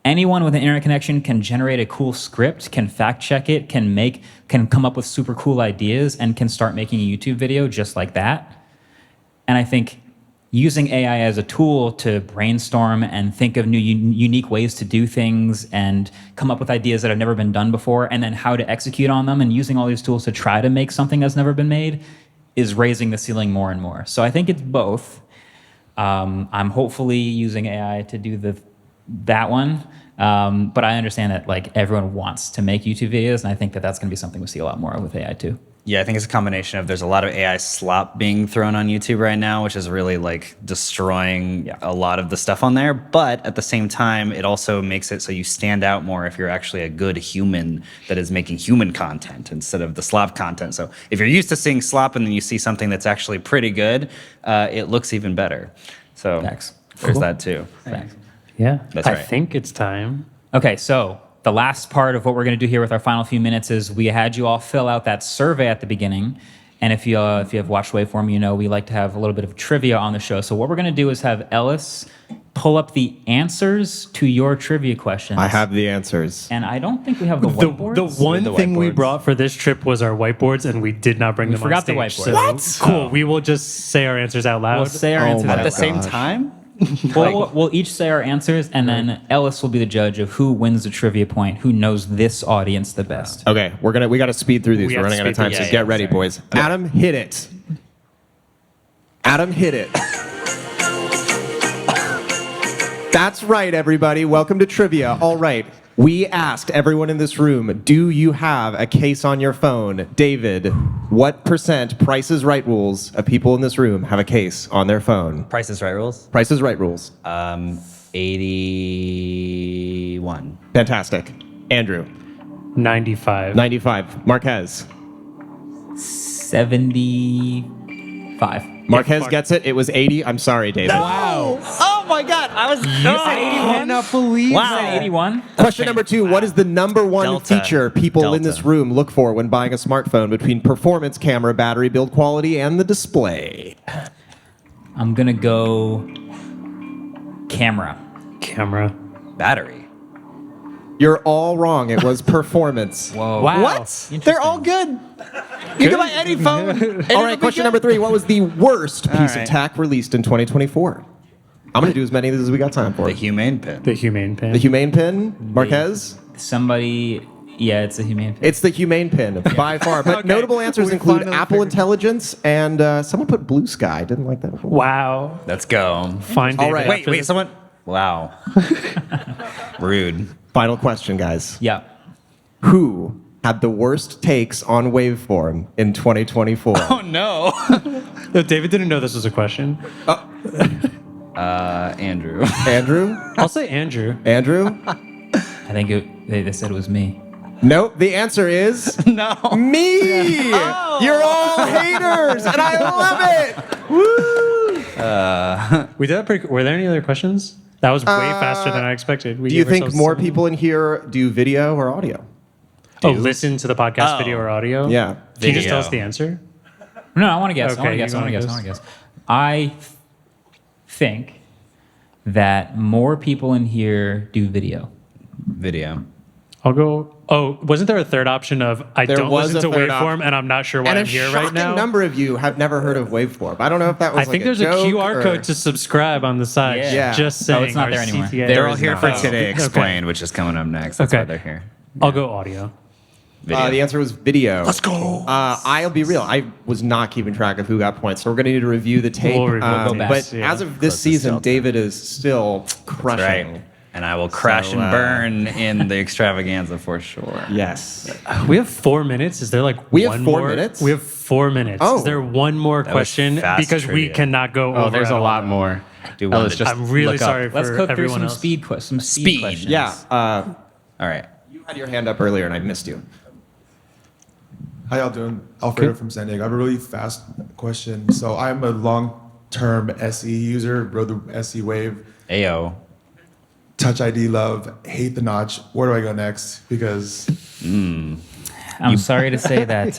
A: anyone with an internet connection can generate a cool script, can fact check it, can come up with super cool ideas and can start making a YouTube video just like that. And I think using AI as a tool to brainstorm and think of new unique ways to do things and come up with ideas that have never been done before and then how to execute on them and using all these tools to try to make something that's never been made is raising the ceiling more and more. So I think it's both. I'm hopefully using AI to do that one. But I understand that like everyone wants to make YouTube videos, and I think that that's going to be something we see a lot more of with AI too.
C: Yeah, I think it's a combination of there's a lot of AI slop being thrown on YouTube right now, which is really like destroying a lot of the stuff on there. But at the same time, it also makes it so you stand out more if you're actually a good human that is making human content instead of the slop content. So if you're used to seeing slop and then you see something that's actually pretty good, it looks even better. So there's that too.
A: Thanks.
B: Yeah,
A: That's
B: I
A: right.
B: think it's time.
A: Okay, so the last part of what we're going to do here with our final few minutes is we had you all fill out that survey at the beginning. And if you have watched Waveform, you know we like to have a little bit of trivia on the show. So what we're going to do is have Ellis pull up the answers to your trivia questions.
F: I have the answers.
A: And I don't think we have the whiteboards.
B: The one thing we brought for this trip was our whiteboards, and we did not bring them on
A: forgot
B: stage.
A: the whiteboard.
B: So
A: What?
B: Cool. We will just say our answers out loud.
A: We'll say our answers
C: At the same time?
A: We'll each say our answers, and then Ellis will be the judge of who wins the trivia point, who knows this audience the best.
F: Okay, we got to speed through these.
A: We
F: We're
A: have to
F: running out of
A: speed
F: time,
A: through-
F: so
A: yeah,
F: get ready,
A: sorry.
F: boys. Adam, hit it. Adam, hit it. That's right, everybody. Welcome to trivia. All right. We asked everyone in this room, do you have a case on your phone? David, what % Price is Right rules of people in this room have a case on their phone?
C: Price is Right rules?
F: Price is Right rules.
C: 81.
F: Fantastic. Andrew?
B: 95.
F: 95. Marquez?
A: 75.
F: Marquez gets it. It was 80. I'm sorry, David.
C: Wow. Oh my God. I was.
A: You said 81?
C: cannot believe
A: You said 81?
F: Question number 2. What is the number one
C: Delta.
F: feature people in this room look for when buying a smartphone between performance, camera, battery, build quality, and the display?
A: I'm going to go camera.
B: Camera.
C: Battery.
F: You're all wrong. It was performance.
A: Whoa.
C: Wow. What? They're all good. You can buy any phone.
F: All right, question number 3. What was the worst piece of tech released in 2024? I'm going to do as many of these as we got time for.
C: The humane pin.
B: The humane pin.
F: The humane pin, Marquez?
A: Somebody, yeah, it's a humane pin.
F: It's the humane pin by far. But
B: Okay.
F: notable answers
B: We
F: include
B: finally
F: Apple
B: figured-
F: Intelligence and someone put Blue Sky. Didn't like that.
B: Wow.
C: Let's go.
B: Fine.
F: All right.
C: Wait, someone. Wow. Rude.
F: Final question, guys.
A: Yeah.
F: Who had the worst takes on Waveform in 2024?
C: Oh no.
B: No, David didn't know this was a question.
C: Andrew.
F: Andrew?
B: I'll say Andrew.
F: Andrew?
A: I think they said it was me.
F: Nope. The answer is
C: No.
F: me. You're all haters, and I love it. Woo!
B: We did that pretty. Were there any other questions? That was way faster than I expected. We
F: Do you
B: gave
F: think
B: ourselves
F: more
B: 7.
F: people in here do video or audio?
B: listen to the podcast, video or audio?
F: Yeah.
B: Can you just tell us
C: Video.
B: the answer?
A: No, I want to guess.
B: Okay,
A: I want to
B: you
A: guess. I want to
B: wanna
A: guess. I want to guess. I think that more people in here do video.
C: Video.
B: I'll go. Oh, wasn't there a third option of I
F: There
B: don't
F: was
B: listen
F: a
B: to
F: third
B: Waveform and I'm not sure why
F: And a
B: I'm here
F: shocking
B: right now?
F: number of you have never heard of Waveform. I don't know if that was
B: I
F: like
B: think there's a
F: joke
B: QR
F: or-
B: code to subscribe on the side.
F: Yeah.
B: Just saying.
A: it's not
B: our
A: there anymore.
B: CTA
C: They're all
B: is
C: here
B: not-
C: for
B: Oh,
C: Today
B: okay.
C: Explained, which is coming up next. That's
B: Okay.
C: why they're here.
B: I'll go audio.
C: Video.
F: The answer was video. Let's go. I'll be real. I was not keeping track of who got points, so we're going to need to review the tape.
B: We'll review the
F: but
B: tapes, yeah.
F: as of this
C: Closest
F: season,
C: Delta.
F: David is still
C: That's
F: crushing.
C: right. And I will crash
F: So,
C: and burn in the extravaganza for sure.
F: Yes.
B: We have 4 minutes. Is there like
F: We have
B: one
F: 4
B: more?
F: minutes?
B: We have 4 minutes.
F: Oh.
B: Is there one more
C: That was
B: question?
C: fast
B: Because we
C: trivia.
B: cannot go over.
G: Oh, there's
B: at
G: a
B: all.
G: lot more.
C: Do one
G: Ellis,
C: that-
G: just
B: I'm really
G: look up.
B: sorry
A: Let's
B: for
A: go through
B: everyone
A: some
B: else.
A: speed questions.
C: Speed.
A: Questions.
F: Yeah.
C: All right.
F: had your hand up earlier and I missed you.
R: How y'all doing? Alfredo from San Diego. I have a really fast question. So I'm a long-term SE user, rode the SE wave.
C: Ayo.
R: Touch ID love, hate the notch. Where do I go next? Because
A: I'm sorry to say that,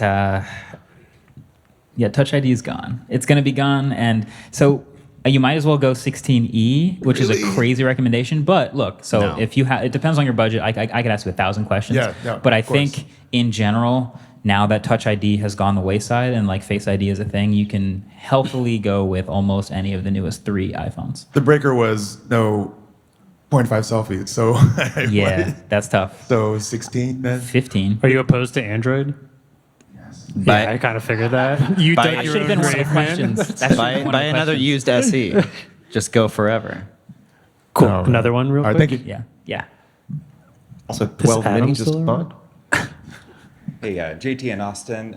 A: Touch ID is gone. It's going to be gone. And so you might as well go 16E, which is a crazy recommendation. But look, so if you have, it depends on your budget. I could ask you 1,000 questions. But I think in general, now that Touch ID has gone the wayside and like Face ID is a thing, you can healthily go with almost any of the newest 3 iPhones.
R: the breaker was no 0.5 selfie. So
A: Yeah, that's tough.
R: So 16 then?
A: 15.
B: Are you opposed to Android? Yeah, I kind of figured that. You
C: Buy-
B: dug
C: I
B: your
C: should've
B: own
C: been one of the
B: grave, man.
C: questions. That should've been one of the another used SE. Just go forever.
B: Cool. Another one real quick?
R: Thank you.
A: Yeah.
F: Also,
B: Is
F: 12
B: Adam
F: mini just
B: still around?
F: bought.
S: Hey, JT in Austin.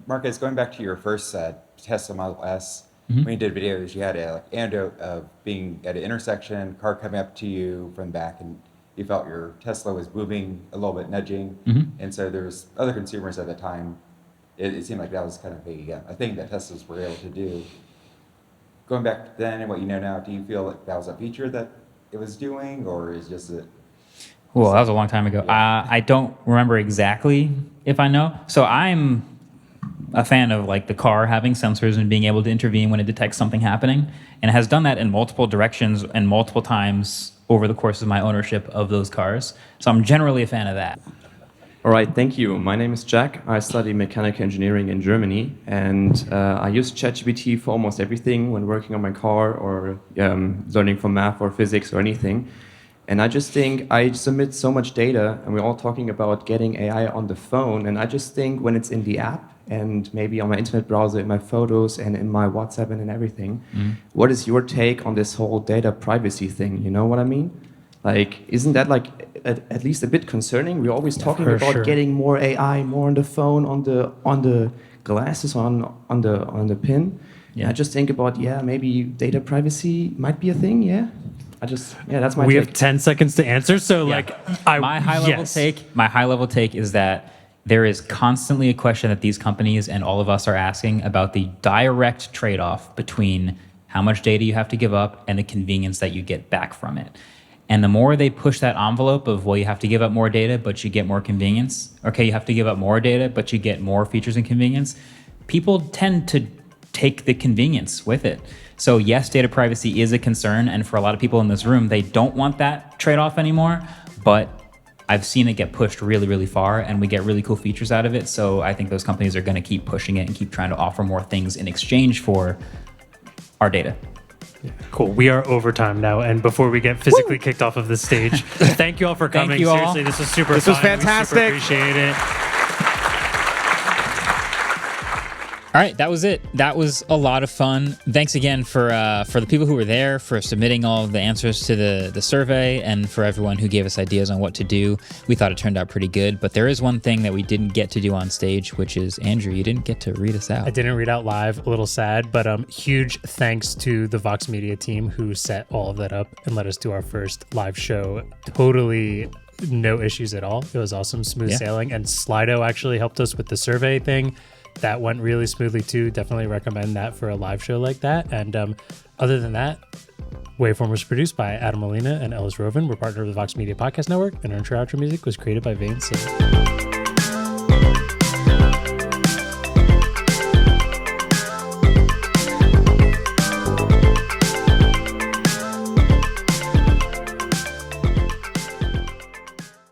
S: Marques, going back to your first Tesla Model S, when you did videos, you had a anecdote of being at an intersection, car coming up to you from the back, and you felt your Tesla was moving a little bit, nudging. And so there was other consumers at the time. It seemed like that was kind of a thing that Teslas were able to do. Going back then and what you know now, do you feel like that was a feature that it was doing, or is just a...
A: Well, that was a long time ago. I don't remember exactly if I know. So I'm a fan of like the car having sensors and being able to intervene when it detects something happening, and it has done that in multiple directions and multiple times over the course of my ownership of those cars. So I'm generally a fan of that.
T: All right, thank you. My name is Jack. I study mechanical engineering in Germany, and I use ChatGPT for almost everything when working on my car or learning from math or physics or anything. And I just think I submit so much data, and we're all talking about getting AI on the phone, and I just think when it's in the app and maybe on my internet browser, in my photos and in my WhatsApp and in everything, what is your take on this whole data privacy thing? You know what I mean? Like, isn't that like at least a bit concerning? We're always talking about getting more AI, more on the phone, on the glasses, on the pin. Yeah, I just think about maybe data privacy might be a thing. That's my.
B: We
T: take.
B: have 10 seconds to answer. So
A: my high level take is that there is constantly a question that these companies and all of us are asking about the direct trade-off between how much data you have to give up and the convenience that you get back from it. And the more they push that envelope of, well, you have to give up more data, but you get more convenience. Okay, you have to give up more data, but you get more features and convenience. People tend to take the convenience with it. So yes, data privacy is a concern. And for a lot of people in this room, they don't want that trade-off anymore. But I've seen it get pushed really, really far, and we get really cool features out of it. So I think those companies are going to keep pushing it and keep trying to offer more things in exchange for our data.
B: Cool. We are over time now, and before we get physically kicked off of this stage, thank you all for coming.
A: Thank you all.
B: Seriously, this was super fun.
F: This was fantastic.
B: We super appreciate it.
E: All right, that was it. That was a lot of fun. Thanks again for the people who were there, for submitting all of the answers to the survey, and for everyone who gave us ideas on what to do. We thought it turned out pretty good, but there is one thing that we didn't get to do on stage, which is, Andrew, you didn't get to read us out.
B: I didn't read out live, a little sad, but huge thanks to the Vox Media team who set all of that up and let us do our first live show. Totally no issues at all. It was awesome, smooth sailing, and Slido actually helped us with the survey thing. That went really smoothly too. Definitely recommend that for a live show like that. And other than that, Waveform was produced by Adam Molina and Ellis Rovin. We're partnered with the Vox Media Podcast Network, and our intro outro music was created by Vane Sim.